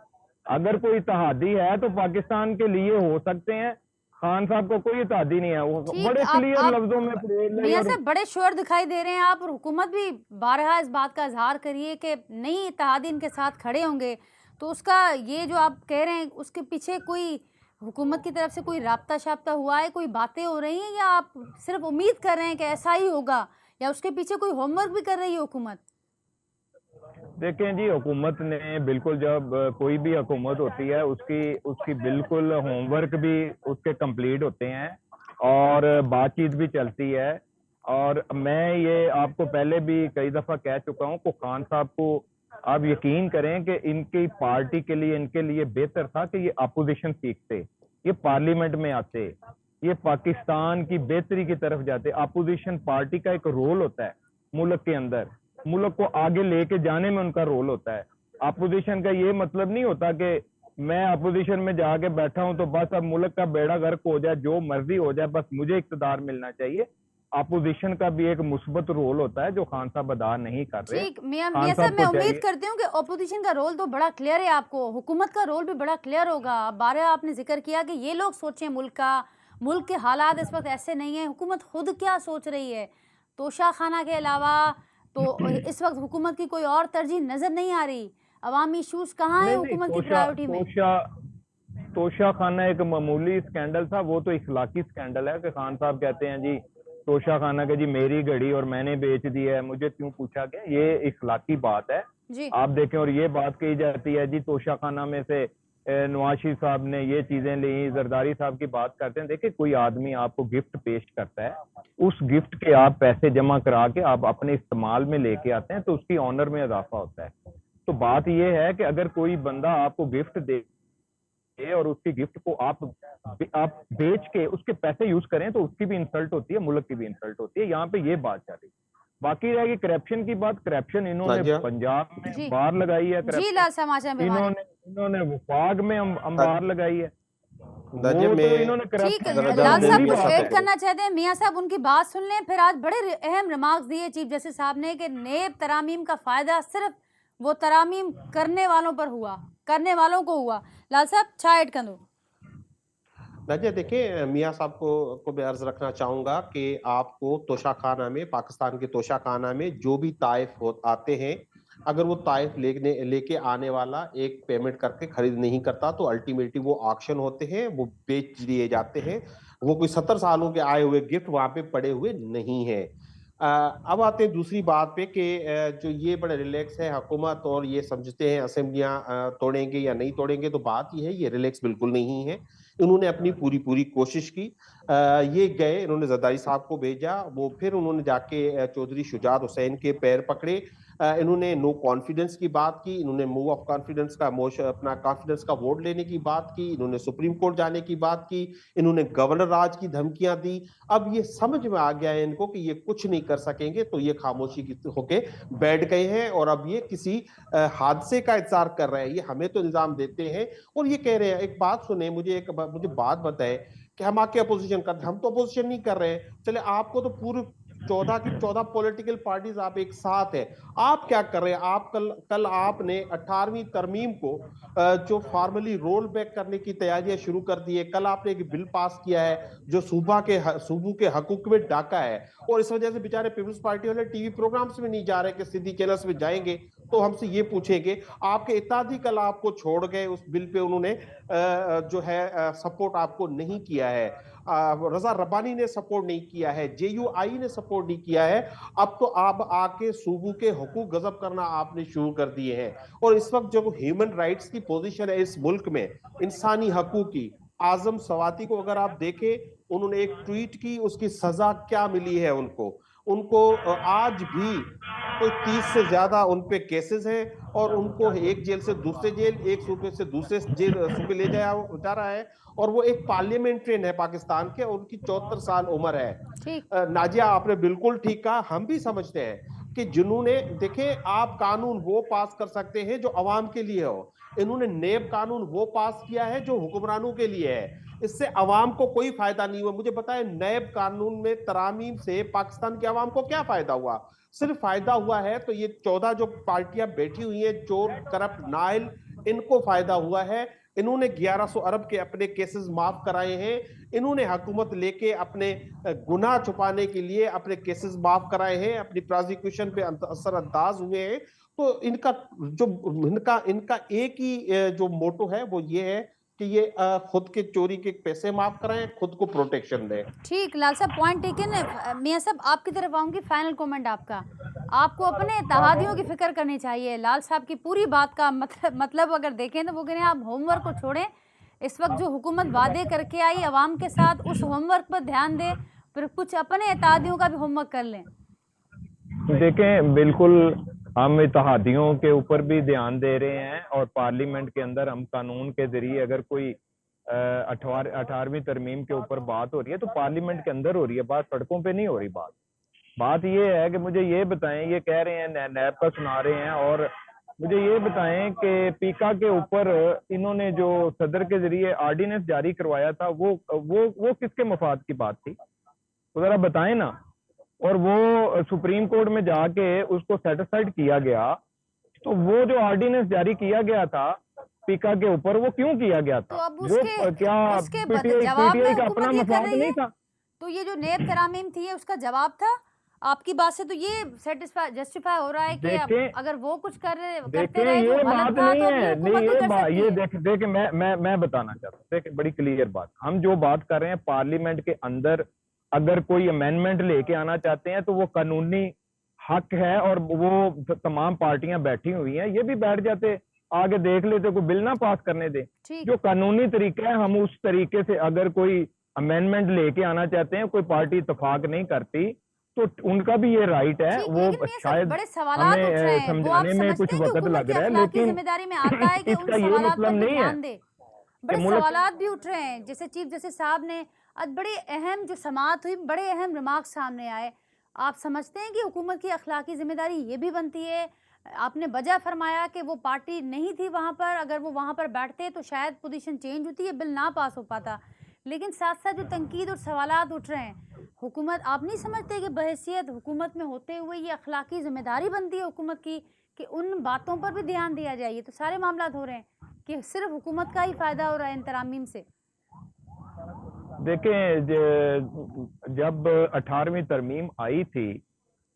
[SPEAKER 4] अगर कोई इत्तेहादी है तो पाकिस्तान के लिए हो सकते हैं, खान साहब को कोई इत्तेहादी नहीं है। वो बड़े क्लियर लफ्जों में
[SPEAKER 1] मियां साहब बड़े श्योर दिखाई दे रहे हैं आप, और हुकूमत भी बारहा इस बात का इजहार करिए कि नहीं इत्तेहादी इनके साथ खड़े होंगे। तो उसका ये जो आप कह रहे हैं उसके पीछे कोई हुकूमत की तरफ से कोई राब्ता शाब्ता हुआ है, कोई बातें हो रही हैं, या आप सिर्फ उम्मीद कर रहे हैं कि ऐसा ही होगा, या उसके पीछे कोई होमवर्क भी कर रही है हुकूमत?
[SPEAKER 4] देखें जी, हुकूमत ने बिल्कुल, जब कोई भी हुकूमत होती है उसकी बिल्कुल होमवर्क भी उसके कंप्लीट होते हैं और बातचीत भी चलती है। और मैं ये आपको पहले भी कई दफ़ा कह चुका हूँ कि खान साहब को आप यकीन करें कि इनकी पार्टी के लिए, इनके लिए बेहतर था कि ये अपोजिशन सीखते, ये पार्लियामेंट में आते, ये पाकिस्तान की बेहतरी की तरफ जाते। अपोजिशन पार्टी का एक रोल होता है मुल्क के अंदर, मुल्क को आगे लेके जाने में उनका रोल होता है। अपोजिशन का ये मतलब नहीं होता कि मैं अपोजिशन में जाके बैठा हूं तो बस अब मुल्क का बेड़ा गर्क हो जाए, जो मर्जी हो जाए, बस मुझे इक़्तिदार मिलना चाहिए। अपोजिशन का भी एक मुस्बत रोल होता है जो खान साहब अदा नहीं कर रहे।
[SPEAKER 1] ठीक, मियां साहब मैं उम्मीद करती हूँ कि अपोजिशन का रोल तो बड़ा क्लियर है आपको, हुकूमत का रोल भी बड़ा क्लियर होगा। बारह आपने जिक्र किया कि ये लोग सोचें मुल्क का, मुल्क के हालात इस वक्त ऐसे नहीं है, हुकूमत खुद क्या सोच रही है। तोशा खाना के अलावा तो इस वक्त हुकूमत की कोई और तरजीह नज़र नहीं आ रही। अवामी इश्यूज कहाँ है
[SPEAKER 4] नहीं
[SPEAKER 1] हुकूमत की
[SPEAKER 4] नहीं,
[SPEAKER 1] प्रायोरिटी में?
[SPEAKER 4] तोशा खाना एक मामूली स्कैंडल था, वो तो इखलाकी स्कैंडल है कि खान साहब कहते हैं जी तोशा खाना के जी मेरी घड़ी और मैंने बेच दी है, मुझे क्यों पूछा गया, ये इखलाकी बात है
[SPEAKER 1] जी
[SPEAKER 4] आप देखें। और ये बात कही जाती है जी तोशा खाना में से नवाज शरीफ साहब ने ये चीजें ली, जरदारी साहब की बात करते हैं। देखिए कोई आदमी आपको गिफ्ट पेश करता है, उस गिफ्ट के आप पैसे जमा करा के आप अपने इस्तेमाल में लेके आते हैं तो उसकी ऑनर में इजाफा होता है। तो बात यह है कि अगर कोई बंदा आपको गिफ्ट दे और उसकी गिफ्ट को आप बेच के उसके पैसे यूज करें तो उसकी भी इंसल्ट होती है, मुल्क की भी इंसल्ट होती है। यहाँ पे ये बात चल रही है। बाकी रहेगी करप्शन की बात। करप्शन इन्होंने
[SPEAKER 3] नाजिया।
[SPEAKER 4] पंजाब में
[SPEAKER 1] जी।
[SPEAKER 4] अंबार लगाई है,
[SPEAKER 1] जी
[SPEAKER 4] करप्शन
[SPEAKER 1] लाल समाचार में
[SPEAKER 4] इन्होंने वफाक में अंबार लगाई है,
[SPEAKER 3] नाजिया
[SPEAKER 4] वो तो
[SPEAKER 3] में
[SPEAKER 4] इन्होंने
[SPEAKER 1] ठीक
[SPEAKER 4] करप्शन
[SPEAKER 3] जरा
[SPEAKER 1] लाल साहब
[SPEAKER 3] जल्दी
[SPEAKER 1] कुछ
[SPEAKER 3] बात
[SPEAKER 1] ऐड
[SPEAKER 3] है।
[SPEAKER 1] करना चाहते हैं? मियां साहब उनकी बात सुन लें, फिर आज बड़े अहम रिमार्क्स दिए चीफ जस्टिस साहब ने कि नेब तरामीम का फायदा सिर्फ वो तरामीम करने वालों पर हुआ, करने वालों को हुआ। लाल साहब छा ऐड कर दो।
[SPEAKER 3] नाजिया देखिए, मियाँ साहब को मैं अर्ज रखना चाहूंगा कि आपको तोशाखाना में, पाकिस्तान के तोशाखाना में जो भी ताइफ आते हैं, अगर वो ताइफ लेके आने वाला एक पेमेंट करके खरीद नहीं करता तो अल्टीमेटली वो ऑक्शन होते हैं, वो बेच दिए जाते हैं। वो कोई 70 सालों के आए हुए गिफ्ट वहां पे पड़े हुए नहीं है। अब आते हैं दूसरी बात पे कि जो ये बड़े रिलैक्स है हुकूमत और ये समझते हैं असेंबलियां तोड़ेंगे या नहीं तोड़ेंगे, तो बात ये है ये रिलैक्स बिल्कुल नहीं है। इन्होंने अपनी पूरी कोशिश की। ये गए, इन्होंने जरदारी साहब को भेजा, वो फिर उन्होंने जाके चौधरी शुजात हुसैन के पैर पकड़े। इन्होंने नो कॉन्फिडेंस की बात की, इन्होंने मूव ऑफ कॉन्फिडेंस का अपना कॉन्फिडेंस का वोट लेने की बात की, इन्होंने सुप्रीम कोर्ट जाने की बात की, इन्होंने गवर्नर राज की धमकियां दी। अब ये समझ में आ गया है इनको कि ये कुछ नहीं कर सकेंगे, तो ये खामोशी की होके बैठ गए हैं और अब ये किसी हादसे का इंतजार कर रहे हैं। ये हमें तो इल्जाम देते हैं और ये कह रहे हैं, एक बात सुने, मुझे बात बताए कि हम आके अपोजिशन करते, हम तो अपोजिशन नहीं कर रहे हैं। चले आपको तो पूरे 14 की 14 पॉलिटिकल पार्टीज आप एक साथ है, आप क्या कर रहे हैं? आप कल आपने 18वीं तरमीम को जो फॉर्मली रोल बैक करने की तैयारियां शुरू कर दी है। कल आपने एक बिल पास किया है जो सूबों के हकूक में डाका है, और इस वजह से बेचारे पीपल्स पार्टी वाले टीवी प्रोग्राम्स में नहीं जा रहे कि सीधी चैनल्स में जाएंगे तो हमसे ये पूछेंगे। आपके इत्तेहादी कल आपको छोड़ गए, उस बिल पे उन्होंने जो है सपोर्ट आपको नहीं किया है। रजा रब्बानी ने सपोर्ट नहीं किया है, JUI ने सपोर्ट नहीं किया है। अब तो आप आके सूबों के हुकूक गजब करना आपने शुरू कर दिए हैं। और इस वक्त जो ह्यूमन राइट्स की पोजीशन है इस मुल्क में, इंसानी हकूक की, आजम सवाती को अगर आप देखें, उन्होंने एक ट्वीट की, उसकी सजा क्या मिली है उनको आज भी कोई 30 से ज्यादा उन पे केसेस हैं और उनको एक जेल से दूसरे जेल, एक सूबे से दूसरे सूबे ले जा रहा है। और वो एक पार्लियामेंट्रियन है पाकिस्तान के, और उनकी 74 साल उम्र है। नाजिया आपने बिल्कुल ठीक कहा, हम भी समझते हैं कि जिन्होंने देखे, आप कानून वो पास कर सकते हैं जो अवाम के लिए हो। इन्होंने नेब कानून वो पास किया है जो हुक्मरानों के लिए है, इससे अवाम को कोई फायदा नहीं हुआ। मुझे बताएं, नैब कानून में तरामीम से पाकिस्तान के अवाम को क्या फायदा हुआ? सिर्फ फायदा हुआ है तो ये 14 जो पार्टियां बैठी हुई हैं, चोर करप्ट नाइल, इनको फायदा हुआ है। इन्होंने 1100 अरब के अपने केसेस माफ कराए हैं, इन्होंने हुकूमत लेके अपने गुनाह छुपाने के लिए अपने केसेस माफ कराए हैं, अपनी प्रोसिक्यूशन पे असरअंदाज हुए हैं। तो इनका एक ही जो मोटो है वो ये है कि ये खुद के चोरी के पैसे माफ कराएं, खुद को प्रोटेक्शन दें।
[SPEAKER 1] ठीक लाल साहब, पॉइंट टेकन है। मियां साहब आपकी तरफ आऊंगी, फाइनल कमेंट आपका। आपको अपने इत्तेहादियों की फिक्र करनी चाहिए। लाल साहब की पूरी बात का मतलब अगर देखें तो वो कह रहे हैं आप होमवर्क को छोड़ें, इस वक्त जो हुकूमत वादे करके आई अवाम के साथ, उस होमवर्क पर ध्यान दें, फिर कुछ अपने इत्तेहादियों का भी होमवर्क कर लें।
[SPEAKER 4] देखें, बिल्कुल हम इत्तेहादियों के ऊपर भी ध्यान दे रहे हैं और पार्लियामेंट के अंदर हम कानून के जरिए, अगर कोई 18वीं तरमीम के ऊपर बात हो रही है तो पार्लियामेंट के अंदर हो रही है बात, सड़कों पे नहीं हो रही बात ये है कि मुझे ये बताएं, ये कह रहे हैं नैब का सुना रहे हैं, और मुझे ये बताएं कि पीका के ऊपर इन्होंने जो सदर के जरिए ऑर्डिनेंस जारी करवाया था वो किसके मफाद की बात थी, तो जरा बताएं ना। और वो सुप्रीम कोर्ट में जाके उसको सेटिस्फाइड किया गया, तो वो जो ऑर्डिनेंस जारी किया गया था पीका के ऊपर, वो क्यों किया गया था?
[SPEAKER 1] तो अब उसके
[SPEAKER 4] पीटीआई का अपना मफाद नहीं था?
[SPEAKER 1] तो ये जो नेब तरामीम थी उसका जवाब था, आपकी बात से तो ये जस्टिफाई हो रहा है कि अब
[SPEAKER 4] देखें
[SPEAKER 1] अगर वो कुछ करते
[SPEAKER 4] देखें
[SPEAKER 1] रहे
[SPEAKER 4] ये
[SPEAKER 1] तो
[SPEAKER 4] बात
[SPEAKER 1] गलत था,
[SPEAKER 4] नहीं
[SPEAKER 1] तो अभी
[SPEAKER 4] है, नहीं
[SPEAKER 1] हुकूमत भी
[SPEAKER 4] ये
[SPEAKER 1] कर
[SPEAKER 4] बात,
[SPEAKER 1] सकती
[SPEAKER 4] ये
[SPEAKER 1] है।
[SPEAKER 4] देख मैं बताना चाहता हूँ। देख बड़ी क्लियर बात, हम जो बात कर रहे हैं पार्लियामेंट के अंदर अगर कोई अमेंडमेंट लेके आना चाहते हैं तो वो कानूनी हक है, और वो तमाम पार्टियां बैठी हुई हैं, ये भी बैठ जाते आगे देख लेते, कोई बिल ना पास करने दे।
[SPEAKER 1] ठीक,
[SPEAKER 4] जो कानूनी तरीका है हम उस तरीके से, अगर कोई अमेंडमेंट लेके आना चाहते हैं, कोई पार्टी इतफाक नहीं करती तो उनका भी ये राइट है।
[SPEAKER 1] ठीक,
[SPEAKER 4] वो
[SPEAKER 1] लेकिन मियां साहब
[SPEAKER 4] शायद
[SPEAKER 1] बड़े सवालात उठ रहे
[SPEAKER 4] हमें
[SPEAKER 1] हैं, वो आप
[SPEAKER 4] समझाने में कुछ
[SPEAKER 1] समझते हैं कि
[SPEAKER 4] वक्त
[SPEAKER 1] हुकूमत
[SPEAKER 4] लग
[SPEAKER 1] की
[SPEAKER 4] रहा है,
[SPEAKER 1] अखलाकी
[SPEAKER 4] लेकिन
[SPEAKER 1] जिम्मेदारी में आता है कि उन
[SPEAKER 4] इसका ये
[SPEAKER 1] सवालात
[SPEAKER 4] मतलब
[SPEAKER 1] पर भी
[SPEAKER 4] नहीं है
[SPEAKER 1] ध्यान दे।
[SPEAKER 4] कि
[SPEAKER 1] बड़े
[SPEAKER 4] मुल्क
[SPEAKER 1] सवालात भी उठ रहे हैं, जैसे चीफ जस्टिस साहब ने आज बड़े अहम जो समाअत हुई, बड़े अहम रिमार्क सामने आए। आप समझते हैं कि हुकूमत की अखलाकी जिम्मेदारी ये भी बनती है? आपने वजह फरमाया कि वो पार्टी नहीं थी वहाँ पर, अगर वो वहाँ पर बैठते तो शायद पोजीशन चेंज होती, ये बिल ना पास हो पाता। लेकिन साथ साथ जो तनकीद और सवालात उठ रहे हैं, हुकूमत आप नहीं समझते कि बहैसियत हुकूमत में होते हुए ये अखलाकी जिम्मेदारी बनती है हुकूमत की कि उन बातों पर भी ध्यान दिया जाए? ये तो सारे मामलात हो रहे हैं कि सिर्फ हुकूमत का ही फायदा हो रहा है इन तरामीम से।
[SPEAKER 4] देखें जब 18वीं तरमीम आई थी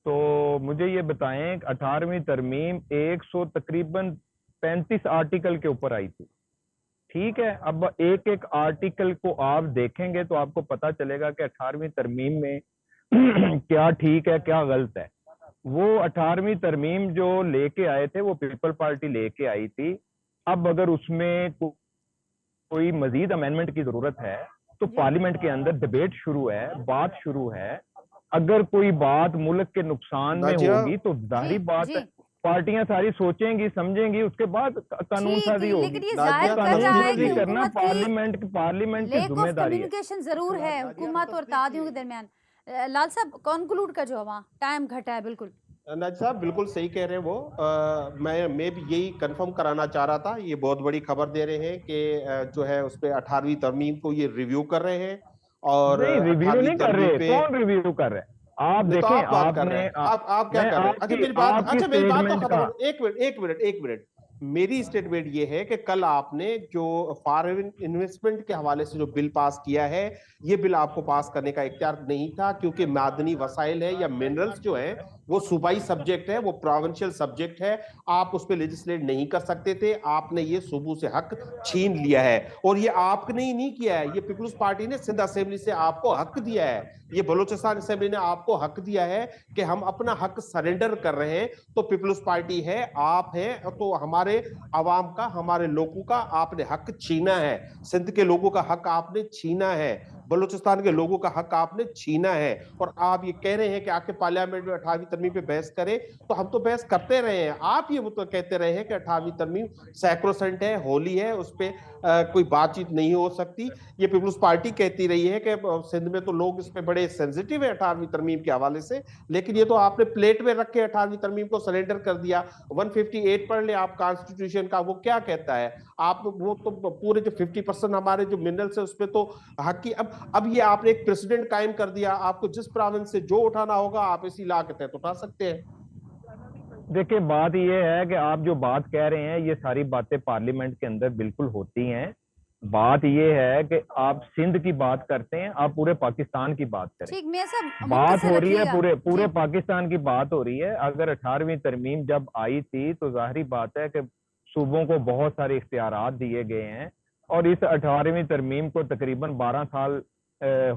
[SPEAKER 4] तो मुझे ये बताएं, 18वीं तरमीम 100 तकरीबन 35 आर्टिकल के ऊपर आई थी। ठीक है, अब एक एक आर्टिकल को आप देखेंगे तो आपको पता चलेगा कि 18वीं तरमीम में क्या ठीक है क्या गलत है। वो 18वीं तरमीम जो लेके आए थे वो पीपल पार्टी लेके आई थी। अब अगर उसमें कोई मजीद अमेंडमेंट की जरूरत है तो
[SPEAKER 1] जी,
[SPEAKER 4] पार्लियामेंट के अंदर डिबेट शुरू है, बात शुरू है। अगर कोई बात मुल्क के नुकसान में
[SPEAKER 3] नाजिया,
[SPEAKER 4] होगी तो जाहिर
[SPEAKER 1] जी,
[SPEAKER 4] बात
[SPEAKER 1] जी,
[SPEAKER 4] है पार्टियां सारी सोचेंगी समझेंगी, उसके बाद कानून
[SPEAKER 1] ठीक,
[SPEAKER 4] साजी होगी।
[SPEAKER 1] लेकिन ये
[SPEAKER 3] नाजिया
[SPEAKER 1] जाहिर कर
[SPEAKER 4] कानून
[SPEAKER 1] रहा है
[SPEAKER 4] साजी
[SPEAKER 1] कि
[SPEAKER 4] करना
[SPEAKER 1] हुकूमत की
[SPEAKER 4] पार्लियामेंट की
[SPEAKER 1] लेक ऑफ
[SPEAKER 4] जिम्मेदारी है।
[SPEAKER 1] कम्युनिकेशन जरूर है हुकूमत और तादियों के दरमियान। लाल साहब कंक्लूड कर जो वहाँ टाइम घटा है बिल्कुल।
[SPEAKER 3] नाज साहब बिल्कुल सही कह रहे हैं वो। मैं भी यही कंफर्म कराना चाह रहा था। ये बहुत बड़ी खबर दे रहे हैं कि जो है उस पे 18वीं तरमीम को ये रिव्यू कर रहे हैं और
[SPEAKER 4] नहीं, रिव्यू
[SPEAKER 3] 18वीं
[SPEAKER 4] नहीं कर
[SPEAKER 3] तरमीम
[SPEAKER 4] रहे,
[SPEAKER 3] पे
[SPEAKER 4] कौन रिव्यू कर रहे हैं? आप
[SPEAKER 3] नहीं तो
[SPEAKER 4] देखें,
[SPEAKER 3] आप बात कर रहे
[SPEAKER 4] आपने
[SPEAKER 3] हैं। आप क्या
[SPEAKER 4] मैं
[SPEAKER 3] कर रहे हैं? अच्छा
[SPEAKER 4] आपकी
[SPEAKER 3] मेरी बात,
[SPEAKER 4] आपकी
[SPEAKER 3] अच्छा मेरी बात तो
[SPEAKER 4] स्टेटमेंट
[SPEAKER 3] खत्म
[SPEAKER 4] का
[SPEAKER 3] हो, एक मिनट। मेरी स्टेटमेंट ये है कि कल आपने जो फॉरेन इन्वेस्टमेंट के हवाले से जो बिल पास किया है, ये बिल आपको पास करने का इख्तियार नहीं था, क्योंकि मादनी वसाइल है या मिनरल्स जो है वो सूबाई सब्जेक्ट है, वो प्रोविंशियल सब्जेक्ट है। आप उस पर लेजिस्लेट नहीं कर सकते थे। आपने ये सूबों से हक छीन लिया है, और ये आपने ही नहीं किया है, ये पीपुल्स पार्टी ने सिंध असेंबली से आपको हक दिया है, ये बलूचिस्तान असेंबली ने आपको हक दिया है कि हम अपना हक सरेंडर कर रहे हैं। तो पीपुल्स पार्टी है, आप हैं, तो हमारे अवाम का, हमारे लोगों का आपने हक छीना है। सिंध के लोगों का हक आपने छीना है, बलूचिस्तान के लोगों का हक आपने छीना है। और आप ये कह रहे हैं कि आके पार्लियामेंट में 18वीं तरमीम पे बहस करें, तो हम तो बहस करते रहे हैं। आप ये तो कहते रहे हैं कि 18वीं तरमीम सैक्रोसेंट है, होली है, उस पर कोई बातचीत नहीं हो सकती। ये पीपुल्स पार्टी कहती रही है कि सिंध में तो लोग इस पे बड़े सेंसिटिव है 18वीं तरमीम के हवाले से, लेकिन ये तो आपने प्लेट में रख के 18वीं तरमीम को सरेंडर कर दिया। 158 पढ़ ले आप कॉन्स्टिट्यूशन का, वो क्या कहता है? आप वो तो पूरे जो 50% हमारे जो मिनरल्स है उस पे तो हक की, अब ये आपने एक प्रेसिडेंट कायम कर दिया, आपको जिस प्रोविंस से जो उठाना होगा आप इसी लॉ के तहत उठा सकते हैं।
[SPEAKER 4] देखिए, बात ये है कि आप जो बात कह रहे हैं ये सारी बातें पार्लियामेंट के अंदर बिल्कुल होती हैं। बात ये है कि आप सिंध की बात करते हैं, आप पूरे पाकिस्तान की बात करें।
[SPEAKER 1] ठीक, मियां साहब
[SPEAKER 4] बात
[SPEAKER 1] मुख्तसर
[SPEAKER 4] हो रही है
[SPEAKER 1] रखिएगा।
[SPEAKER 4] पूरे
[SPEAKER 1] जी,
[SPEAKER 4] पाकिस्तान की बात हो रही है। अगर 18वीं तरमीम जब आई थी तो जाहिर बात है कि सूबों को बहुत सारे इख्तियारात दिए गए हैं, और इस 18वीं तरमीम को तकरीबन 12 साल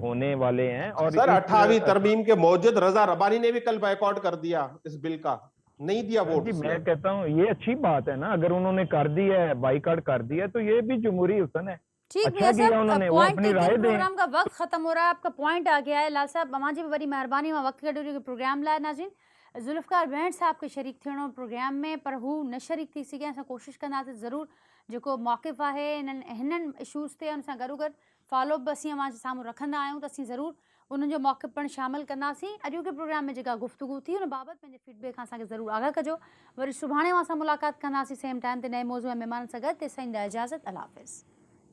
[SPEAKER 4] होने वाले हैं। और
[SPEAKER 3] सर
[SPEAKER 4] इस
[SPEAKER 3] 18वीं तरमीम के मौजूद रजा रबानी ने भी कल बायकॉट कर दिया इस बिल का, नहीं दिया वोट
[SPEAKER 4] जी,
[SPEAKER 3] उसने।
[SPEAKER 4] मैं कहता हूँ ये अच्छी बात है ना, अगर उन्होंने कर दी है, बाईकाट कर दिया, तो ये भी जमहूरी हुसन है।
[SPEAKER 1] ठीक
[SPEAKER 4] अच्छा
[SPEAKER 1] मियां
[SPEAKER 4] किया
[SPEAKER 1] साहब,
[SPEAKER 4] उन्होंने, वो
[SPEAKER 1] पॉइंट
[SPEAKER 4] अपनी
[SPEAKER 1] टेकन,
[SPEAKER 4] राय दें।
[SPEAKER 1] प्रोग्राम का वक्त खत्म हो रहा है, आपका पॉइंट आ गया है। लाल साहब अमां जी बड़ी मेहरबानी मां वक्त कढी के प्रोग्राम लाए। नाज़रीन, जुल्फ़िकार भेंट साहब के शरीक थियणो प्रोग्राम में, पर हू न शरीक थी सघे। असां कोशिशि कंदासीं ज़रूर जेको मौक़िफ़ आहे हिननि इशूज़ ते उन सां गॾोगॾु फॉलो अप असीं अमां जे साम्हूं रखंदा आहियूं, त असीं ज़रूर उन्हनि जो मौक़िफ़ पिणु शामिल कंदासीं। अॼोके प्रोग्राम में जेका गुफ़्तगू थी उन बाबति पंहिंजे फीडबैक खां असांखे ज़रूर आगाह कजो। वरी सुभाणे असां मुलाक़ात कंदासीं सेम टाइम ते नए मौज़ू ऐं महिमाननि सां गॾु। तेसिताईं ॾियो इजाज़त, अल्लाह हाफ़िज़।